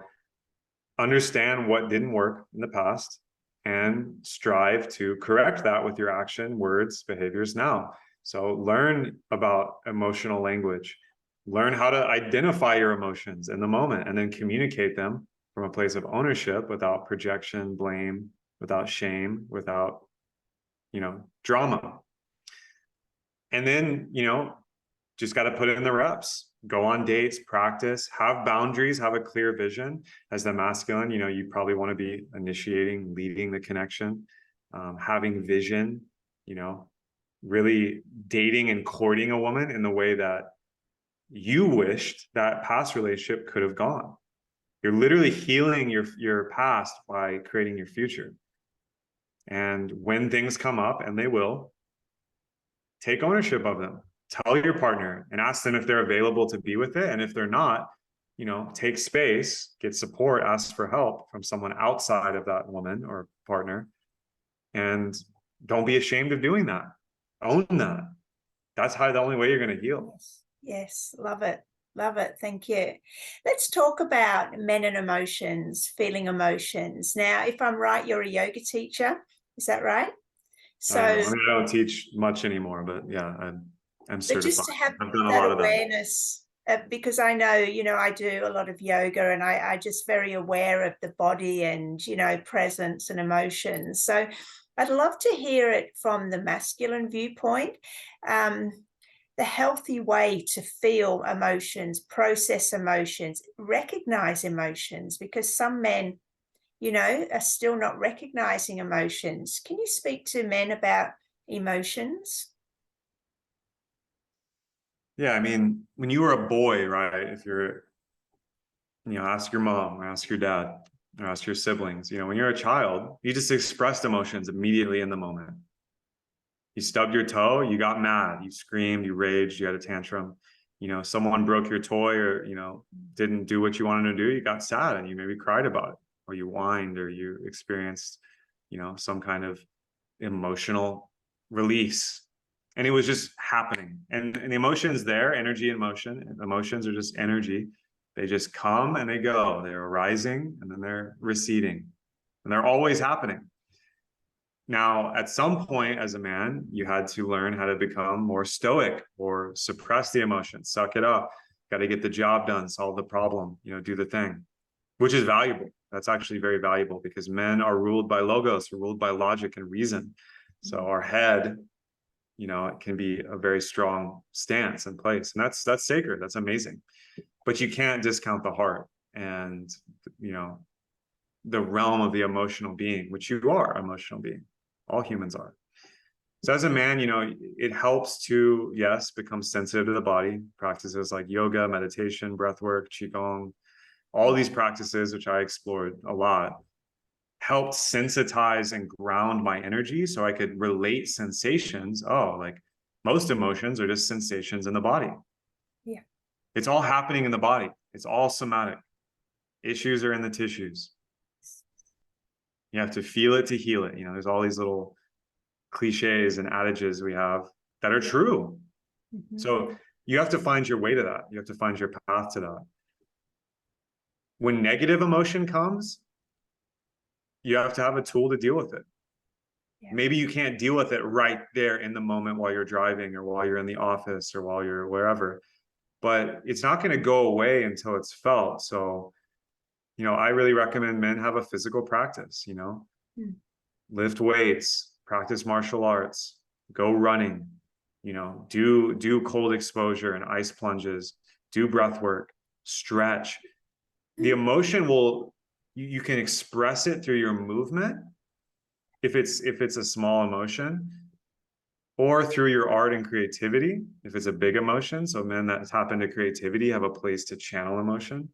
understand what didn't work in the past and strive to correct that with your action, words, behaviors now. So learn about emotional language, learn how to identify your emotions in the moment, and then communicate them from a place of ownership without projection, blame, without shame, without, you know, drama. And then, you know, just got to put in the reps, go on dates, practice, have boundaries, have a clear vision. As the masculine, you know, you probably want to be initiating, leading the connection, having vision, you know, really dating and courting a woman in the way that you wished that past relationship could have gone. You're literally healing your past by creating your future. And when things come up, and they will, take ownership of them. Tell your partner and ask them if they're available to be with it. And if they're not, you know, take space, get support, ask for help from someone outside of that woman or partner. And don't be ashamed of doing that. Own that. That's how the only way you're going to heal. Yes, yes, love it. Love it. Thank you. Let's talk about men and emotions, feeling emotions. Now, if I'm right, you're a yoga teacher. Is that right? So, I mean, I don't teach much anymore, but yeah, I'm certified. but just to have I've done a that lot of that. awareness, because I know, you know, I do a lot of yoga and I just very aware of the body and, you know, presence and emotions. So I'd love to hear it from the masculine viewpoint. The healthy way to feel emotions, process emotions, recognize emotions, because some men, you know, are still not recognizing emotions. Can you speak to men about emotions? Yeah, I mean, when you were a boy, right? If you're, you know, ask your mom or ask your dad or ask your siblings, you know, when you're a child, you just expressed emotions immediately in the moment. You stubbed your toe, you got mad, you screamed, you raged, you had a tantrum. You know, someone broke your toy or, you know, didn't do what you wanted to do, you got sad and you maybe cried about it, or you whined, or you experienced, you know, some kind of emotional release. And it was just happening. And the emotions there, energy and motion, emotions are just energy. They just come and they go. They're arising and then they're receding. And they're always happening. Now, at some point as a man, you had to learn how to become more stoic or suppress the emotion, suck it up, got to get the job done, solve the problem, you know, do the thing, which is valuable. That's actually very valuable because men are ruled by logos, are ruled by logic and reason. So our head, you know, it can be a very strong stance and place, and that's sacred. That's amazing. But you can't discount the heart and, you know, the realm of the emotional being, which you are an emotional being. All humans are. So as a man, you know, it helps to, yes, become sensitive to the body. Practices like yoga, meditation, breathwork, qigong, all these practices, which I explored a lot, helped sensitize and ground my energy so I could relate sensations. Oh, like most emotions are just sensations in the body. Yeah. It's all happening in the body. It's all somatic. Issues are in the tissues. You have to feel it to heal it. You know, there's all these little cliches and adages we have that are true. So you have to find your way to that. You have to find your path to that. When negative emotion comes, you have to have a tool to deal with it. Yeah. Maybe you can't deal with it right there in the moment while you're driving or while you're in the office or while you're wherever, but it's not going to go away until it's felt. So, you know, I really recommend men have a physical practice, you know, lift weights, practice martial arts, go running, you know, do cold exposure and ice plunges, do breath work, stretch. The emotion will, you can express it through your movement if it's a small emotion, or through your art and creativity if it's a big emotion. So men that tap into creativity have a place to channel emotion.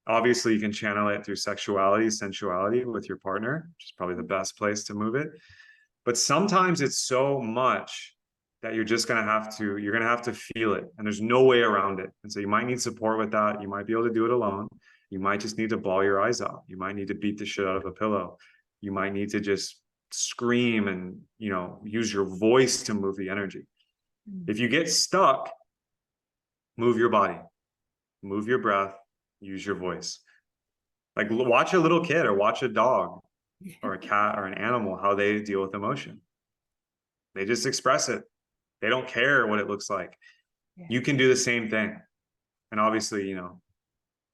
Obviously, you can channel it through sexuality, sensuality with your partner, which is probably the best place to move it. But sometimes it's so much that you're gonna have to feel it, and there's no way around it. And so you might need support with that. You might be able to do it alone. You might just need to bawl your eyes out. You might need to beat the shit out of a pillow. You might need to just scream and, you know, use your voice to move the energy. If you get stuck, move your body, move your breath, use your voice. Like watch a little kid or watch a dog or a cat or an animal, how they deal with emotion. They just express it. They don't care what it looks like. Yeah. You can do the same thing. And obviously, you know,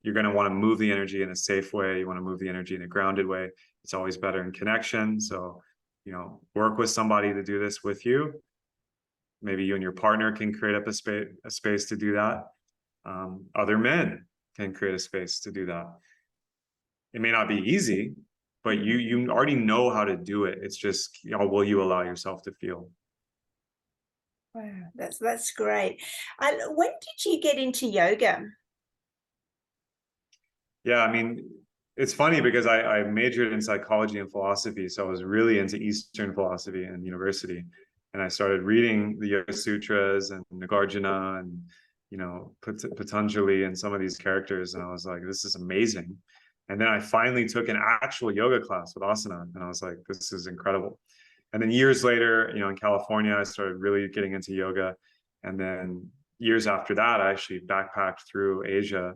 you're going to want to move the energy in a safe way. You want to move the energy in a grounded way. It's always better in connection. So, you know, work with somebody to do this with you. Maybe you and your partner can create up a space to do that. Other men can create a space to do that. It may not be easy, but you already know how to do it. It's just, you know, will you allow yourself to feel? Wow, that's great. When did you get into yoga? Yeah, I mean, it's funny because I majored in psychology and philosophy, so I was really into Eastern philosophy in university, and I started reading the Yoga Sutras and Nagarjuna and, you know, Patanjali and some of these characters, and I was like, this is amazing. And then I finally took an actual yoga class with asana, and I was like, this is incredible. And then years later, you know, in California, I started really getting into yoga, and then years after that, I actually backpacked through Asia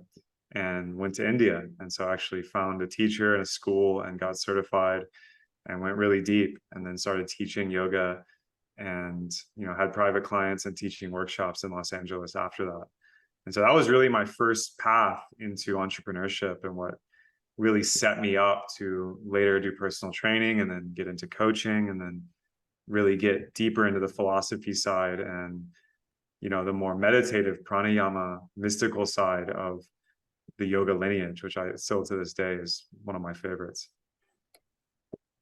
and went to India. And so I actually found a teacher in a school and got certified and went really deep, and then started teaching yoga and, you know, had private clients and teaching workshops in Los Angeles after that. And so that was really my first path into entrepreneurship and what really set me up to later do personal training and then get into coaching and then really get deeper into the philosophy side and, you know, the more meditative pranayama mystical side of the yoga lineage, which I still to this day is one of my favorites.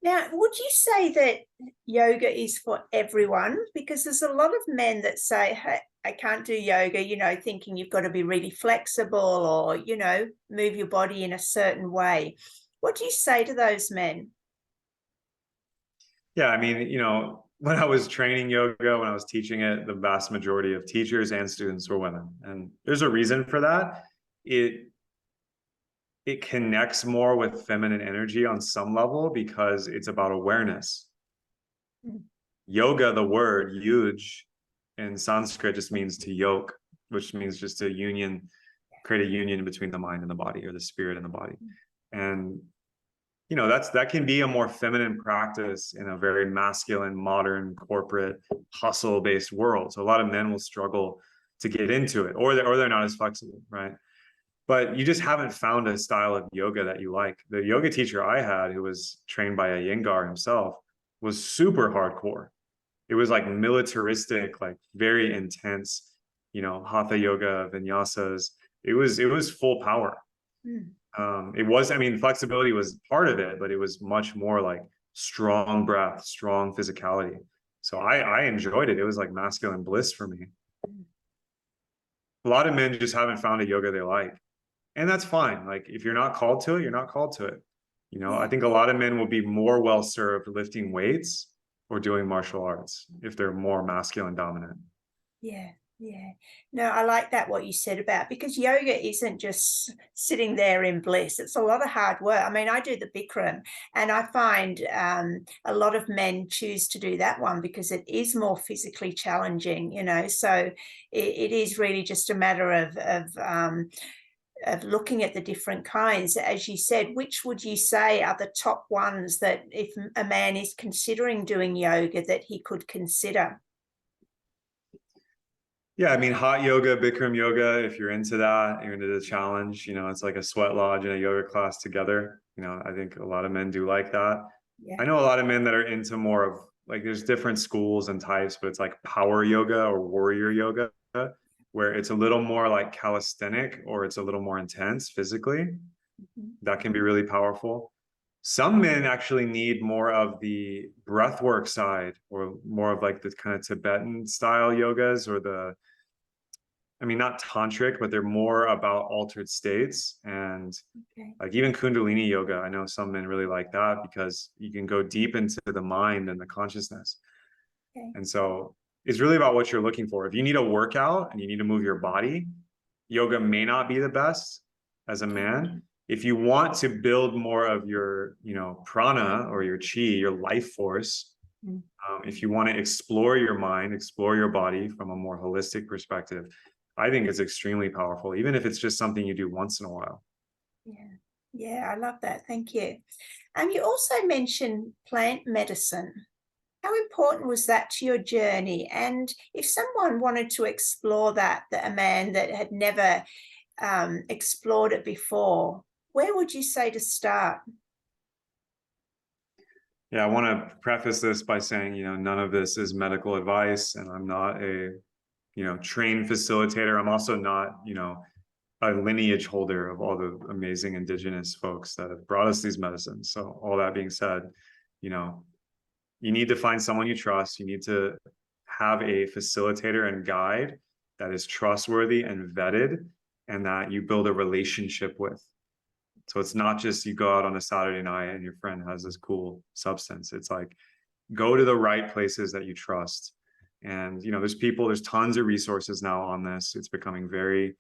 Now, would you say that yoga is for everyone? Because there's a lot of men that say, hey, I can't do yoga, you know, thinking you've got to be really flexible or, you know, move your body in a certain way. What do you say to those men? Yeah, I mean, you know, when I was training yoga, when I was teaching it, the vast majority of teachers and students were women. And there's a reason for that. It connects more with feminine energy on some level because it's about awareness. Yoga, the word yuj in Sanskrit just means to yoke, which means just a union, create a union between the mind and the body, or the spirit and the body. And, you know, that can be a more feminine practice in a very masculine, modern, corporate, hustle-based world. So a lot of men will struggle to get into it, or they're not as flexible, right? but you just haven't found a style of yoga that you like. The yoga teacher I had, who was trained by a Iyengar himself, was super hardcore. It was like militaristic, like very intense, hatha yoga, vinyasas. It was full power. It was, I mean, flexibility was part of it, but it was much more like strong breath, strong physicality. So I enjoyed it. It was like masculine bliss for me. A lot of men just haven't found a yoga they like. And that's fine. Like if you're not called to it, you're not called to it. I think a lot of men will be more well served lifting weights or doing martial arts if they're more masculine dominant. Yeah. No, I like that, what you said about, because yoga isn't just sitting there in bliss. It's a lot of hard work. I mean, I do the Bikram, and I find a lot of men choose to do that one because it is more physically challenging, so it is really just a matter of looking at the different kinds. As you said, which would you say are the top ones that if a man is considering doing yoga that he could consider? Yeah, I mean, hot yoga, Bikram yoga, if you're into that, you're into the challenge, it's like a sweat lodge and a yoga class together. I think a lot of men do like that. Yeah. I know a lot of men that are into more of like, there's different schools and types, but it's like power yoga or warrior yoga, where it's a little more like calisthenic or it's a little more intense physically. That can be really powerful. Some men actually need more of the breathwork side or more of like the kind of Tibetan style yogas or not tantric, but they're more about altered states and like even Kundalini yoga. I know some men really like that because you can go deep into the mind and the consciousness. And so it's really about what you're looking for. If you need a workout and you need to move your body, yoga may not be the best as a man. If you want to build more of your, prana or your chi, your life force, if you want to explore your mind, explore your body from a more holistic perspective, I think it's extremely powerful, even if it's just something you do once in a while. Yeah, I love that. Thank you. You also mentioned plant medicine. How important was that to your journey? And if someone wanted to explore that a man that had never explored it before, where would you say to start? Yeah, I want to preface this by saying, none of this is medical advice, and I'm not a, trained facilitator. I'm also not, a lineage holder of all the amazing indigenous folks that have brought us these medicines. So all that being said, you need to find someone you trust. You need to have a facilitator and guide that is trustworthy and vetted and that you build a relationship with. So it's not just you go out on a Saturday night and your friend has this cool substance. It's like, go to the right places that you trust. And, there's tons of resources now on this. It's becoming very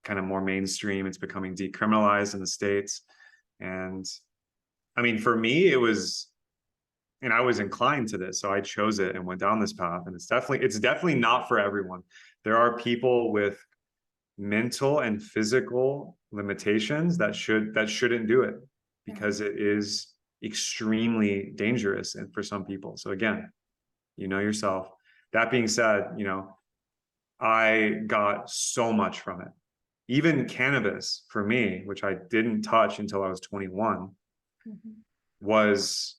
kind of more mainstream. It's becoming decriminalized in the States. And I mean, for me, it was, and I was inclined to this, so I chose it and went down this path. And it's definitely not for everyone. There are people with mental and physical limitations that shouldn't do it because it is extremely dangerous and for some people. So again, yourself. That being said, I got so much from it. Even cannabis for me, which I didn't touch until I was 21, was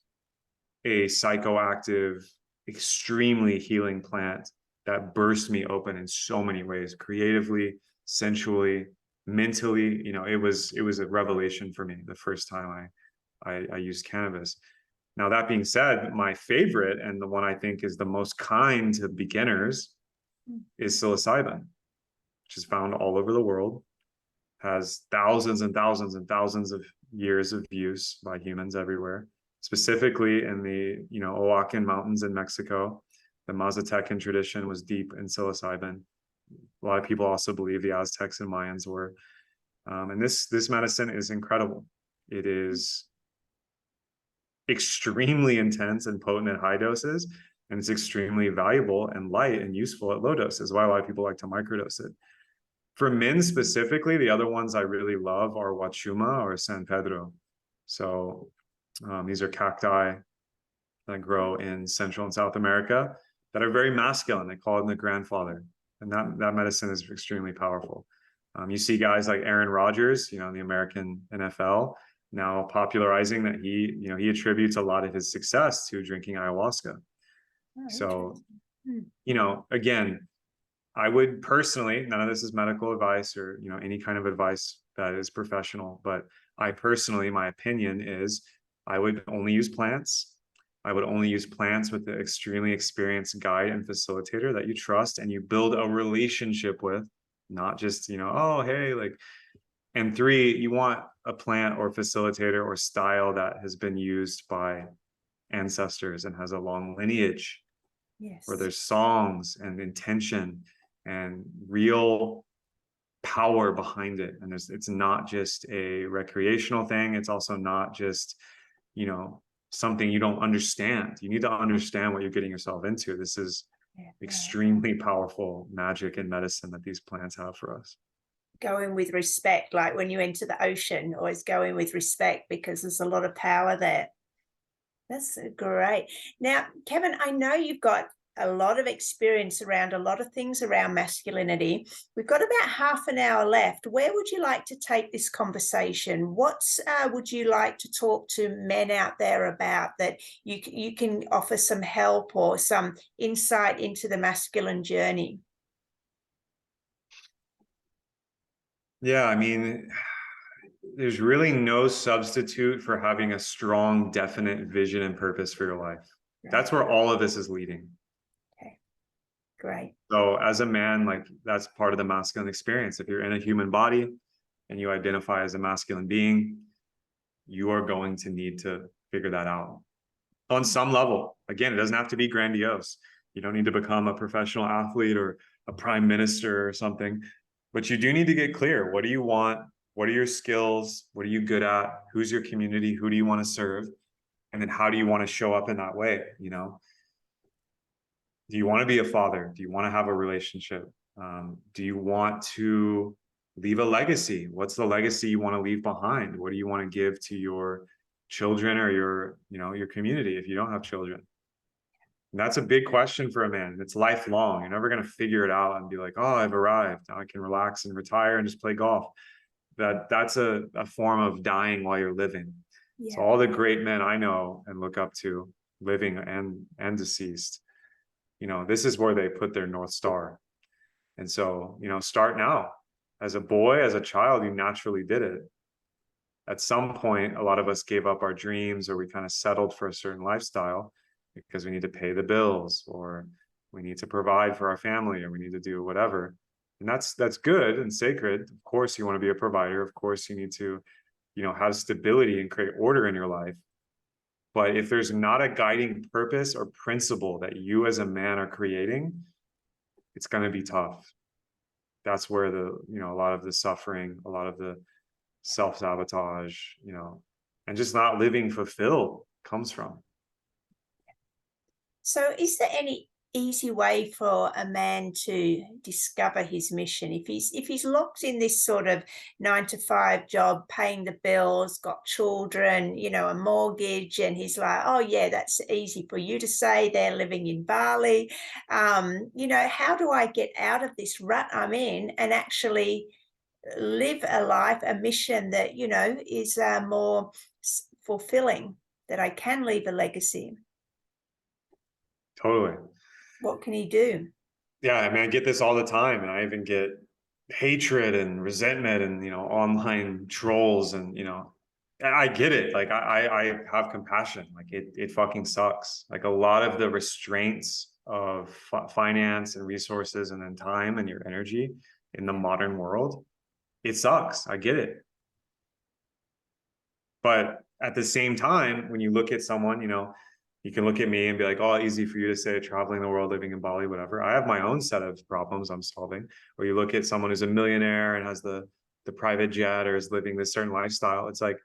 a psychoactive, extremely healing plant that burst me open in so many ways, creatively, sensually, mentally. It was a revelation for me the first time I used cannabis. Now, that being said, my favorite and the one I think is the most kind to beginners is psilocybin, which is found all over the world, has thousands and thousands and thousands of years of use by humans everywhere, specifically in the, Oaxacan mountains in Mexico. The Mazatecan tradition was deep in psilocybin. A lot of people also believe the Aztecs and Mayans were. And this medicine is incredible. It is extremely intense and potent at high doses, and it's extremely valuable and light and useful at low doses. Why a lot of people like to microdose it. For men specifically, the other ones I really love are Wachuma or San Pedro. So these are cacti that grow in Central and South America that are very masculine. They call it the grandfather. And that medicine is extremely powerful. You see guys like Aaron Rodgers, you know, in the American NFL, now popularizing that he attributes a lot of his success to drinking ayahuasca. Oh, So, interesting. you know, again, I would personally, none of this is medical advice or, you know, any kind of advice that is professional, but I personally, my opinion is I would only use plants. I would only use plants with an extremely experienced guide and facilitator that you trust and you build a relationship with, not just, you know, oh, hey, like, and three, you want a plant or facilitator or style that has been used by ancestors and has a long lineage where Yes. there's songs and intention and real power behind it. And it's not just a recreational thing. It's also not just, you know, something you don't understand. You need to understand what you're getting yourself into. This is extremely powerful magic and medicine that these plants have for us. Going with respect, like when you enter the ocean, always going with respect because there's a lot of power there. That's great. Now, Kevin, I know you've got a lot of experience around a lot of things around masculinity. We've got about half an hour left. Where would you like to take this conversation? What would you like to talk to men out there about that you can offer some help or some insight into the masculine journey? Yeah, I mean, there's really no substitute for having a strong, definite vision and purpose for your life. Right. That's where all of this is leading. Okay, great. So as a man, like that's part of the masculine experience. If you're in a human body and you identify as a masculine being, you are going to need to figure that out on some level. Again, it doesn't have to be grandiose. You don't need to become a professional athlete or a prime minister or something, but you do need to get clear. What do you want? What are your skills? What are you good at? Who's your community? Who do you want to serve? And then how do you want to show up in that way? You know, do you want to be a father? Do you want to have a relationship? Do you want to leave a legacy? What's the legacy you want to leave behind? What do you want to give to your children or your, you know, your community if you don't have children? And that's a big question for a man. It's lifelong. You're never going to figure it out and be like, oh, I've arrived. Now I can relax and retire and just play golf. That's a form of dying while you're living. Yeah. So all the great men I know and look up to, living and deceased, you know, this is where they put their North Star. And so, you know, start now. As a boy, as a child, you naturally did it. At some point, a lot of us gave up our dreams or we kind of settled for a certain lifestyle because we need to pay the bills or we need to provide for our family or we need to do whatever. And that's good and sacred. Of course, you want to be a provider. Of course, you need to, you know, have stability and create order in your life. But if there's not a guiding purpose or principle that you as a man are creating, it's going to be tough. That's where the, you know, a lot of the suffering, a lot of the self-sabotage, you know, and just not living fulfilled comes from. So is there any easy way for a man to discover his mission if he's locked in this sort of 9 to 5 job, paying the bills, got children, you know, a mortgage, and he's like, oh yeah, that's easy for you to say, they're living in Bali, you know, how do I get out of this rut I'm in and actually live a life, a mission that, you know, is more fulfilling, that I can leave a legacy? Totally. What can he do? Yeah, I mean, I get this all the time, and I even get hatred and resentment and, you know, online trolls, and, you know, I get it. Like I have compassion. Like it fucking sucks. Like a lot of the restraints of finance and resources and then time and your energy in the modern world, it sucks. I get it. But at the same time, when you look at someone, you know, you can look at me and be like, oh, easy for you to say, traveling the world, living in Bali, whatever. I have my own set of problems I'm solving. Or you look at someone who's a millionaire and has the private jet or is living this certain lifestyle. It's like,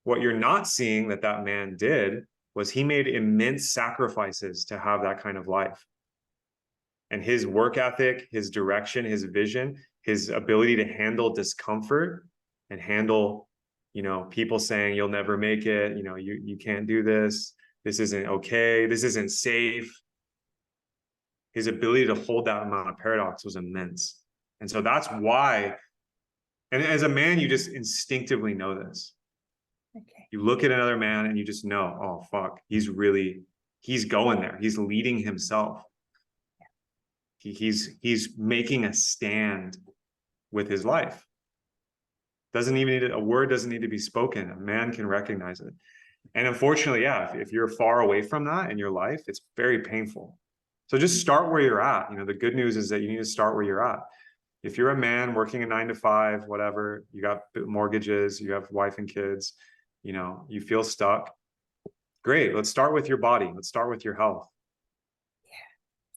what you're not seeing that man did was he made immense sacrifices to have that kind of life. And his work ethic, his direction, his vision, his ability to handle discomfort and handle, you know, people saying you'll never make it, you know, you can't do this. This isn't okay. This isn't safe. His ability to hold that amount of paradox was immense. And so that's why And as a man, you just instinctively know this. Okay. You look at another man and you just know, oh, fuck, he's going there. He's leading himself. He's making a stand with his life. Doesn't even need a word doesn't need to be spoken. A man can recognize it. And unfortunately, yeah, if you're far away from that in your life, it's very painful. So just start where you're at. You know, the good news is that you need to start where you're at. If you're a man working a 9 to 5, whatever, you got mortgages, you have wife and kids, you know, you feel stuck. Great. Let's start with your body. Let's start with your health.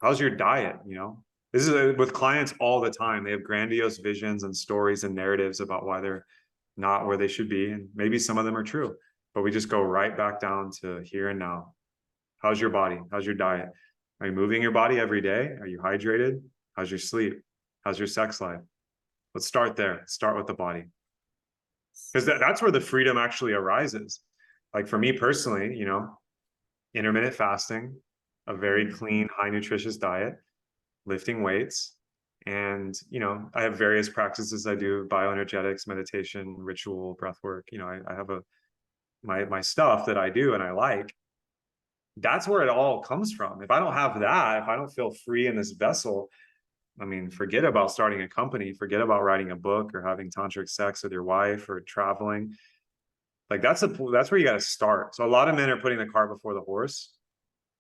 How's your diet? You know, this is with clients all the time. They have grandiose visions and stories and narratives about why they're not where they should be. And maybe some of them are true, but we just go right back down to here and now. How's your body? How's your diet? Are you moving your body every day? Are you hydrated? How's your sleep? How's your sex life? Let's start there. Start with the body. Because that's where the freedom actually arises. Like for me personally, you know, intermittent fasting, a very clean, high nutritious diet, lifting weights. And, you know, I have various practices I do, bioenergetics, meditation, ritual, breath work. You know, I have my stuff that I do and I like. That's where it all comes from. If I don't have that, if I don't feel free in this vessel, I mean, forget about starting a company, forget about writing a book or having tantric sex with your wife or traveling. Like that's where you got to start. So a lot of men are putting the cart before the horse.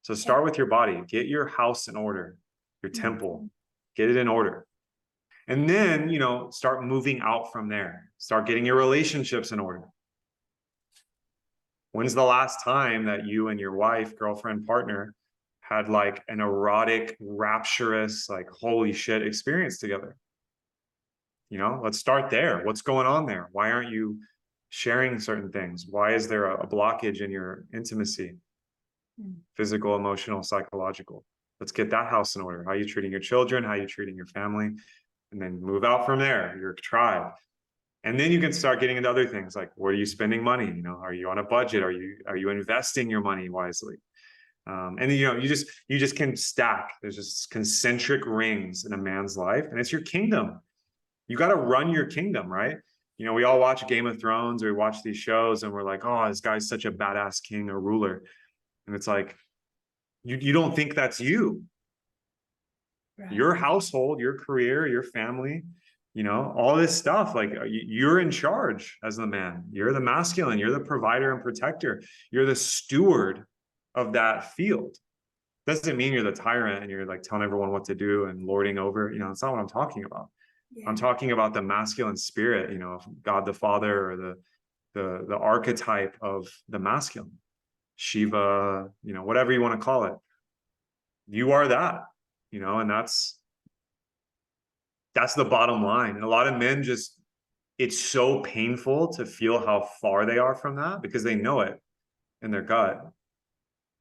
So start with your body, get your house in order, your temple, get it in order. And then, you know, start moving out from there. Start getting your relationships in order. When's the last time that you and your wife, girlfriend, partner had like an erotic, rapturous, like, holy shit experience together? You know, let's start there. What's going on there? Why aren't you sharing certain things? Why is there a blockage in your intimacy? Physical, emotional, psychological. Let's get that house in order. How are you treating your children? How are you treating your family? And then move out from there, your tribe. And then you can start getting into other things like, where are you spending money? You know, are you on a budget? Are you investing your money wisely? And you know, you just can stack. There's just concentric rings in a man's life, and it's your kingdom. You got to run your kingdom, right? You know, we all watch Game of Thrones or we watch these shows and we're like, oh, this guy's such a badass king or ruler. And it's like, you don't think that's you. Right. Your household, your career, your family, you know, all this stuff, like you're in charge as the man. You're the masculine, you're the provider and protector. You're the steward of that field. Doesn't mean you're the tyrant and you're like telling everyone what to do and lording over, you know, that's not what I'm talking about. Yeah. I'm talking about the masculine spirit, you know, God the Father or the archetype of the masculine, Shiva, you know, whatever you want to call it. You are that, you know, and that's the bottom line. And a lot of men just, it's so painful to feel how far they are from that because they know it in their gut,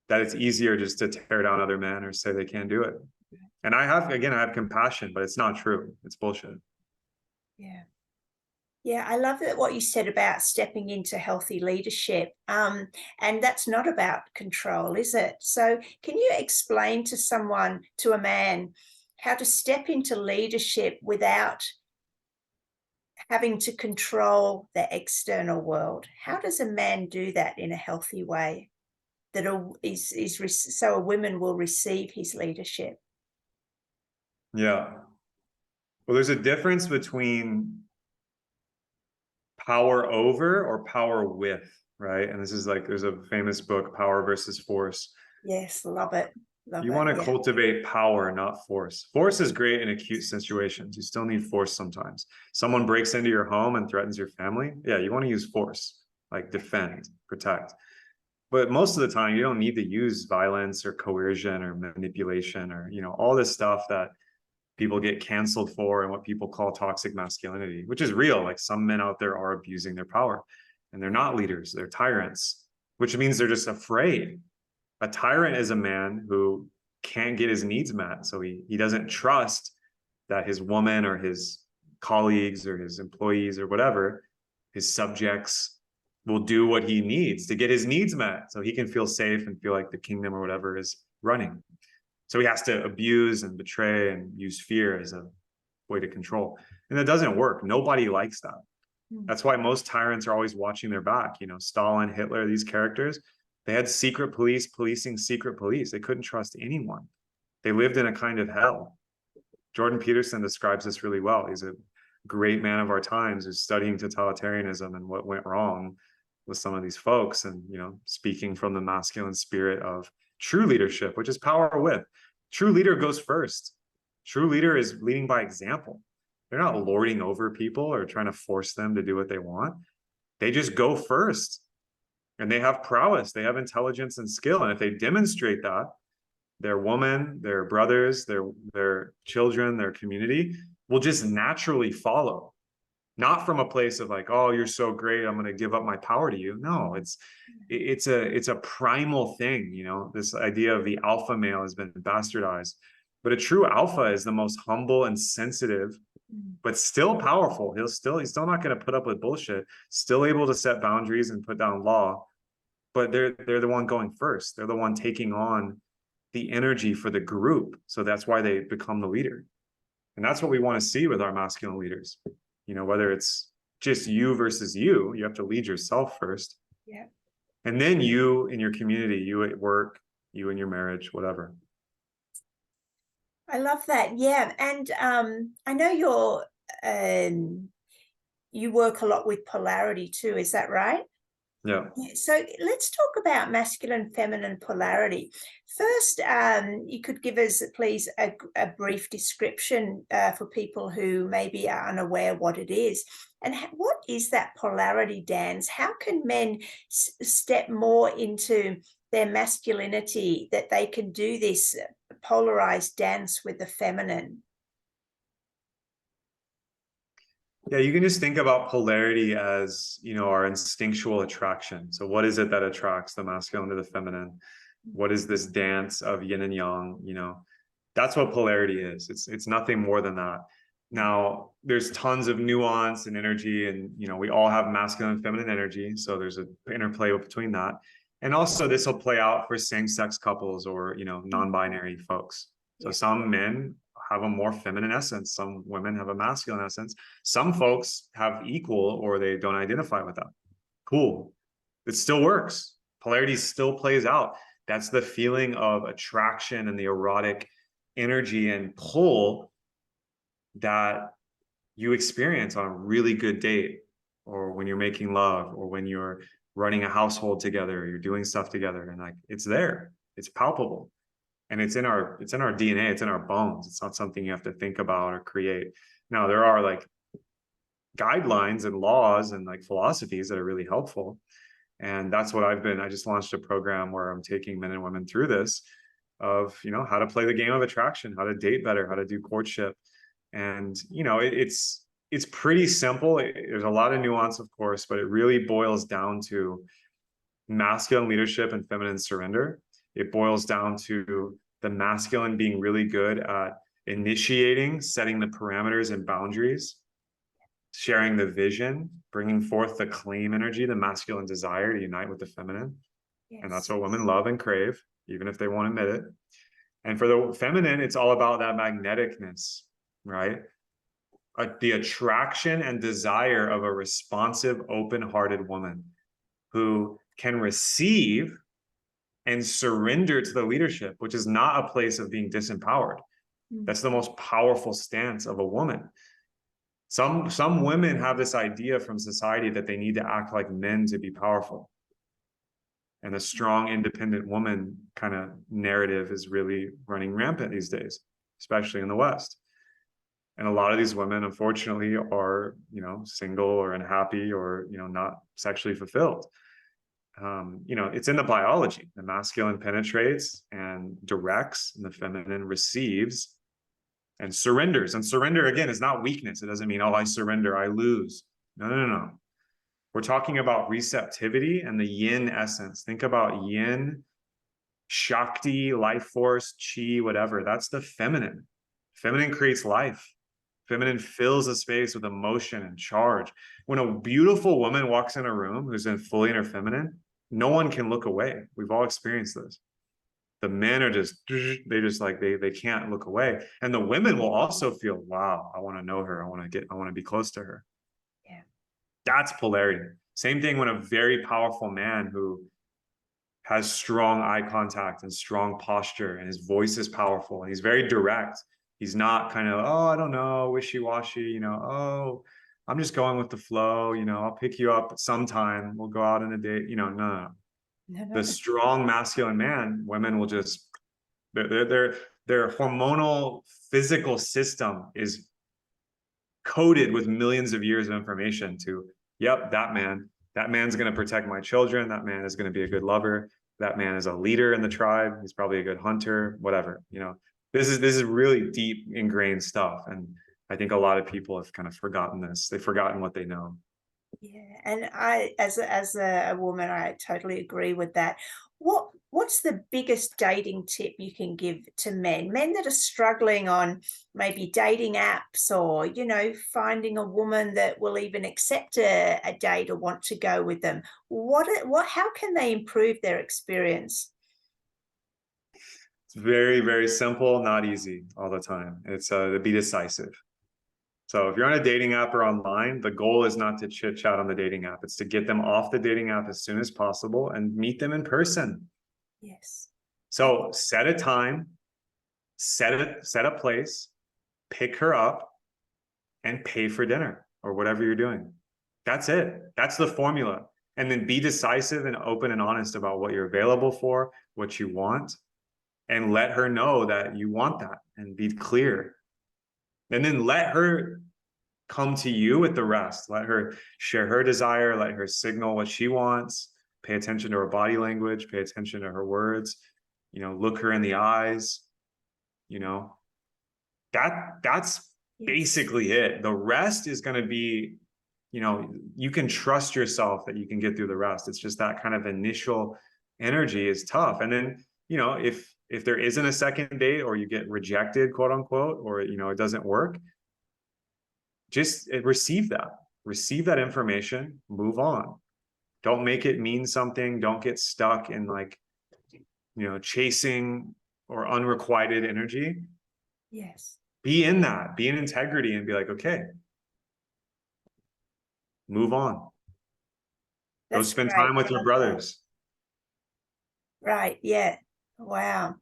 that it's easier just to tear down other men or say they can't do it. And I have compassion, but it's not true. It's bullshit. Yeah. Yeah, I love that what you said about stepping into healthy leadership. And that's not about control, is it? So can you explain to someone, to a man, how to step into leadership without having to control the external world? How does a man do that in a healthy way that so a woman will receive his leadership? Yeah. Well, there's a difference between power over or power with, right? And this is like, there's a famous book, Power versus Force. Yes, love it. You want to cultivate power, not force. Force is great in acute situations. You still need force sometimes. Someone breaks into your home and threatens your family. Yeah, you want to use force, like defend, protect. But most of the time, you don't need to use violence or coercion or manipulation or, you know, all this stuff that people get canceled for and what people call toxic masculinity, which is real. Like some men out there are abusing their power and they're not leaders, they're tyrants, which means they're just afraid. A tyrant is a man who can't get his needs met. So he doesn't trust that his woman or his colleagues or his employees or whatever, his subjects, will do what he needs to get his needs met so he can feel safe and feel like the kingdom or whatever is running. So he has to abuse and betray and use fear as a way to control. And it doesn't work. Nobody likes that. Mm. That's why most tyrants are always watching their back. You know, Stalin, Hitler, these characters, they had secret police policing secret police. They couldn't trust anyone. They lived in a kind of hell. Jordan Peterson describes this really well. He's a great man of our times who's studying totalitarianism and what went wrong with some of these folks, and, you know, speaking from the masculine spirit of true leadership, which is power with. True leader goes first. True leader is leading by example. They're not lording over people or trying to force them to do what they want. They just go first, and they have prowess, they have intelligence and skill. And if they demonstrate that, their woman, their brothers, their children, their community will just naturally follow. Not from a place of like, oh, you're so great, I'm going to give up my power to you. No, it's a primal thing. You know, this idea of the alpha male has been bastardized, but a true alpha is the most humble and sensitive, but still powerful. He's still not going to put up with bullshit, still able to set boundaries and put down law, but they're the one going first. They're the one taking on the energy for the group. So that's why they become the leader. And that's what we want to see with our masculine leaders. You know, whether it's just you versus you have to lead yourself first. Yeah. And then you in your community, you at work, you in your marriage, whatever. I love that. Yeah. And I know you work a lot with polarity too, is that right? Yeah. So let's talk about masculine, feminine polarity. First, you could give us, please, a brief description for people who maybe are unaware what it is. And what is that polarity dance? How can men step more into their masculinity, that they can do this polarized dance with the feminine? Yeah, you can just think about polarity as, you know, our instinctual attraction. So what is it that attracts the masculine to the feminine? What is this dance of yin and yang? You know, that's what polarity is. It's nothing more than that. Now, there's tons of nuance and energy, and, you know, we all have masculine and feminine energy. So there's an interplay between that. And also this will play out for same-sex couples or, you know, non-binary folks. So some men have a more feminine essence. Some women have a masculine essence. Some folks have equal, or they don't identify with that. Cool. It still works. Polarity still plays out. That's the feeling of attraction and the erotic energy and pull that you experience on a really good date, or when you're making love, or when you're running a household together, you're doing stuff together, and like, it's there, it's palpable. And it's in our DNA, it's in our bones. It's not something you have to think about or create. Now, there are like guidelines and laws and like philosophies that are really helpful. And that's what I just launched a program where I'm taking men and women through this of, you know, how to play the game of attraction, how to date better, how to do courtship. And, you know, it's pretty simple. There's a lot of nuance, of course, but it really boils down to masculine leadership and feminine surrender. It boils down to the masculine being really good at initiating, setting the parameters and boundaries, sharing the vision, bringing forth the claim energy, the masculine desire to unite with the feminine. Yes. And that's what women love and crave, even if they won't admit it. And for the feminine, it's all about that magneticness, right? The attraction and desire of a responsive, open-hearted woman who can receive and surrender to the leadership, which is not a place of being disempowered. That's the most powerful stance of a woman. Some women have this idea from society that they need to act like men to be powerful. And the strong, independent woman kind of narrative is really running rampant these days, especially in the West. And a lot of these women, unfortunately, are, you know, single or unhappy or, you know, not sexually fulfilled. You know, it's in the biology. The masculine penetrates and directs, and the feminine receives and surrenders. And surrender, again, is not weakness. It doesn't mean, oh, I surrender, I lose. No. We're talking about receptivity and the yin essence. Think about yin, Shakti, life force, chi, whatever. That's the feminine. Feminine creates life. Feminine fills a space with emotion and charge. When a beautiful woman walks in a room who's fully in her feminine, no one can look away. We've all experienced this. The men are just, they just like, they can't look away. And the women will also feel, wow, I want to know her. I want to be close to her. Yeah. That's polarity. Same thing when a very powerful man who has strong eye contact and strong posture, and his voice is powerful and he's very direct. He's not kind of, oh, I don't know, wishy-washy, you know, oh, I'm just going with the flow, you know, I'll pick you up sometime, we'll go out on a date, you know, no. The strong masculine man, women will just, their hormonal physical system is coded with millions of years of information to, yep, that man's going to protect my children, that man is going to be a good lover, that man is a leader in the tribe, he's probably a good hunter, whatever, you know. This is really deep ingrained stuff, and I think a lot of people have kind of forgotten this. They've forgotten what they know. Yeah, and I, as a woman, I totally agree with that. What's the biggest dating tip you can give to men that are struggling on maybe dating apps, or, you know, finding a woman that will even accept a date or want to go with them? How can they improve their experience? It's very, very simple, not easy all the time. It's to be decisive. So if you're on a dating app or online, the goal is not to chit chat on the dating app. It's to get them off the dating app as soon as possible and meet them in person. Yes. So set a time, set a place, pick her up, and pay for dinner or whatever you're doing. That's it. That's the formula. And then be decisive and open and honest about what you're available for, what you want, and let her know that you want that, and be clear. And then let her come to you with the rest. Let her share her desire, let her signal what she wants, pay attention to her body language, pay attention to her words, you know, look her in the eyes, you know. That's basically it. The rest is going to be, you know, you can trust yourself that you can get through the rest. It's just that kind of initial energy is tough. And then, you know, if there isn't a second date, or you get rejected, quote unquote, or, you know, it doesn't work, just receive that information, move on. Don't make it mean something. Don't get stuck in, like, you know, chasing or unrequited energy. Yes. Be in integrity, and be like, okay, move on. Go That's spend great. time with your brothers. Right. Yeah. Wow.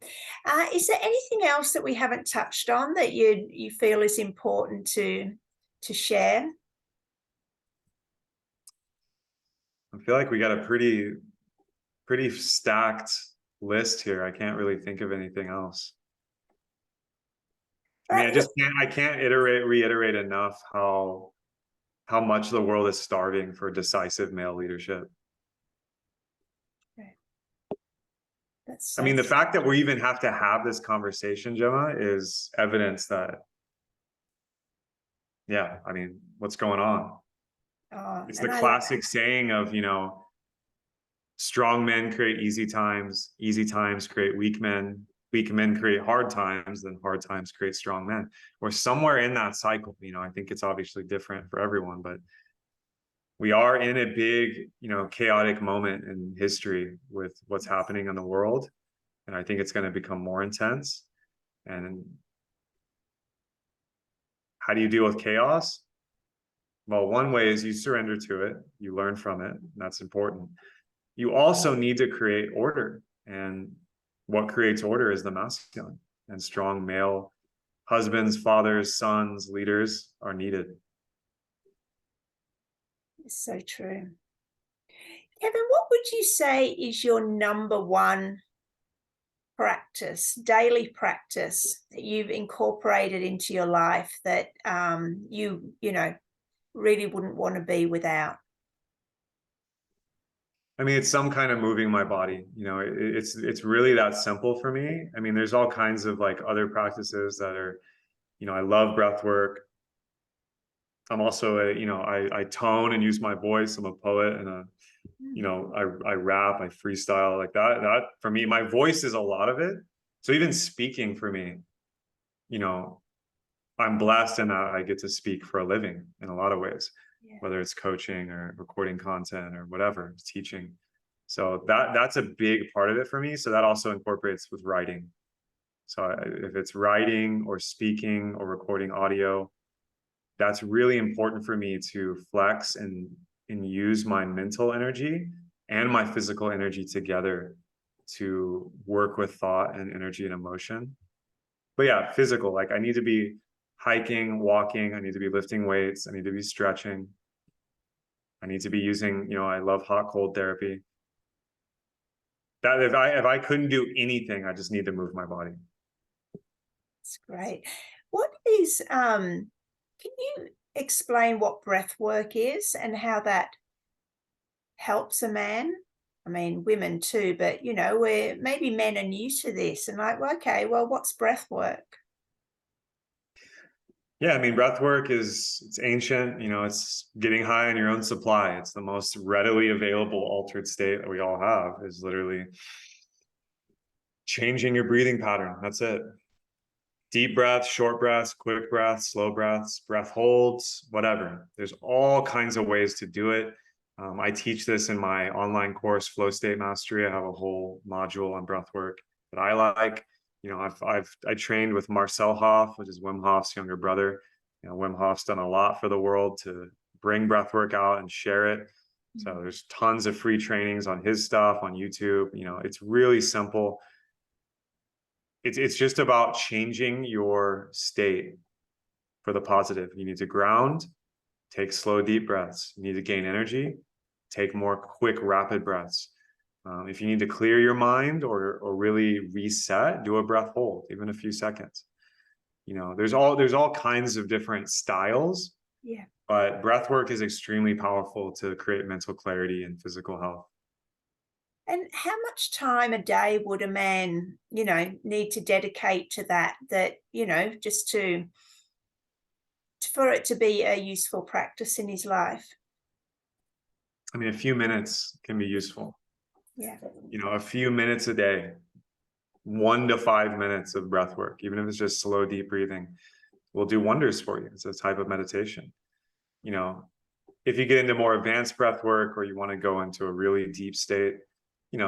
Is there anything else that we haven't touched on that you feel is important to share? I feel like we got a pretty stacked list here. I can't really think of anything else. I mean, Right. I can't reiterate enough how much the world is starving for decisive male leadership. That's I so mean, the fact that we even have to have this conversation, Gemma, is evidence that, yeah, I mean, what's going on? It's the and classic saying of, you know, strong men create easy times create weak men create hard times, then hard times create strong men. We're somewhere in that cycle. You know, I think it's obviously different for everyone, but we are in a big, you know, chaotic moment in history with what's happening in the world. And I think it's going to become more intense. And how do you deal with chaos? Well, one way is you surrender to it, you learn from it, and that's important. You also need to create order. And what creates order is the masculine, and strong male husbands, fathers, sons, leaders are needed. It's so true. Kevin, what would you say is your number one daily practice that you've incorporated into your life that you know really wouldn't want to be without? I mean, it's some kind of moving my body. You know, it's really that simple for me. I mean, there's all kinds of like other practices that are, you know, I love breath work. I'm also you know, I tone and use my voice. I'm a poet, and you know, I rap, I freestyle, like that for me, my voice is a lot of it. So even speaking for me, you know, I'm blessed in that I get to speak for a living in a lot of ways, Yeah. whether it's coaching or recording content or whatever, teaching. So that's a big part of it for me. So that also incorporates with writing. So if it's writing or speaking or recording audio, that's really important for me to flex and use my mental energy and my physical energy together to work with thought and energy and emotion. But yeah, physical, like I need to be hiking, walking, I need to be lifting weights, I need to be stretching, I need to be using, I love hot cold therapy. That if I couldn't do anything, I just need to move my body. That's great. What is can you explain what breath work is and how that helps a man? I mean, women too, but where maybe men are new to this and like, well, okay, well, what's breath work? Yeah, I mean, breath work it's ancient, it's getting high on your own supply. It's the most readily available altered state that we all have, is literally changing your breathing pattern. That's it. Deep breaths, short breaths, quick breaths, slow breaths, breath holds, whatever. There's all kinds of ways to do it. I teach this in my online course, Flow State Mastery. I have a whole module on breath work that I like. I trained with Marcel Hoff, which is Wim Hof's younger brother. Wim Hof's done a lot for the world to bring breath work out and share it. So there's tons of free trainings on his stuff on YouTube. It's really simple. It's just about changing your state for the positive. You need to ground, take slow, deep breaths. You need to gain energy, take more quick, rapid breaths. If you need to clear your mind or really reset, do a breath hold, even a few seconds. There's all kinds of different styles. Yeah. But breath work is extremely powerful to create mental clarity and physical health. And how much time a day would a man, need to dedicate to that, just for it to be a useful practice in his life? I mean, a few minutes can be useful. Yeah. A few minutes a day, 1 to 5 minutes of breath work, even if it's just slow, deep breathing, will do wonders for you. It's a type of meditation. If you get into more advanced breath work or you want to go into a really deep state,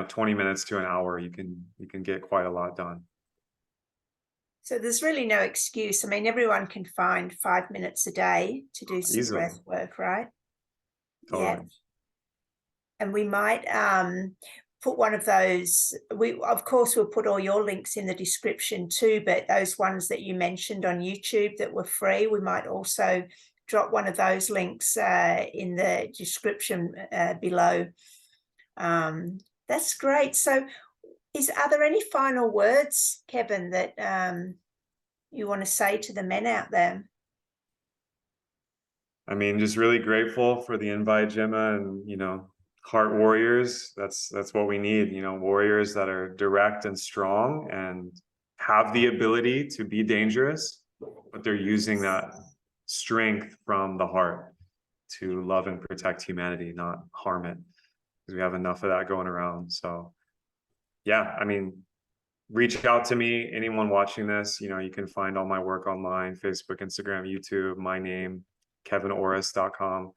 20 minutes to an hour, you can get quite a lot done. So there's really no excuse. I mean, everyone can find 5 minutes a day to do some Easily. breath work, right? Totally. Yeah. And we might put one of those, of course we'll put all your links in the description too, but those ones that you mentioned on YouTube that were free, we might also drop one of those links in the description below. That's great. So are there any final words, Kevin, that you want to say to the men out there? I mean, just really grateful for the invite, Gemma, and heart warriors. That's what we need. Warriors that are direct and strong and have the ability to be dangerous, but they're using that strength from the heart to love and protect humanity, not harm it, because we have enough of that going around. So yeah, I mean, reach out to me. Anyone watching this, you can find all my work online: Facebook, Instagram, YouTube, my name, KevinOrosz.com.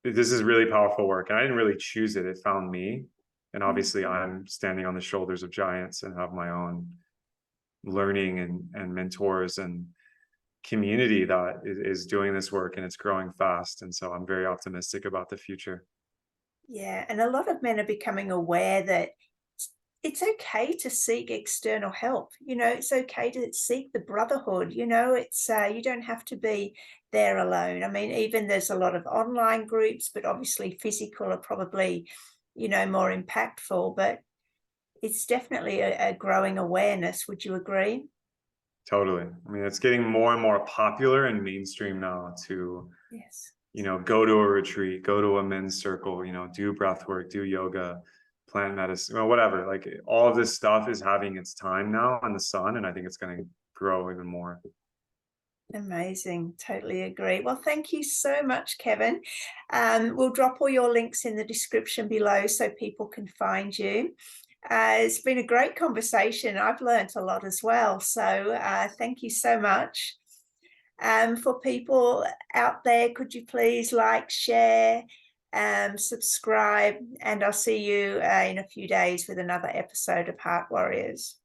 This is really powerful work, and I didn't really choose it. It found me. And obviously I'm standing on the shoulders of giants and have my own learning and mentors and community that is doing this work, and it's growing fast. And so I'm very optimistic about the future. Yeah, and a lot of men are becoming aware that it's okay to seek external help. It's okay to seek the brotherhood. It's you don't have to be there alone. I mean, even there's a lot of online groups, but obviously physical are probably, more impactful. But it's definitely a growing awareness. Would you agree? Totally. I mean, it's getting more and more popular and mainstream now to, Yes. Go to a retreat, go to a men's circle, do breath work, do yoga, plant medicine, or whatever. Like all of this stuff is having its time now on the sun, and I think it's going to grow even more. Amazing. Totally agree. Well, thank you so much, Kevin. We'll drop all your links in the description below so people can find you. It's been a great conversation. I've learned a lot as well. So thank you so much. For people out there, could you please like, share, subscribe, and I'll see you in a few days with another episode of Heart Warriors.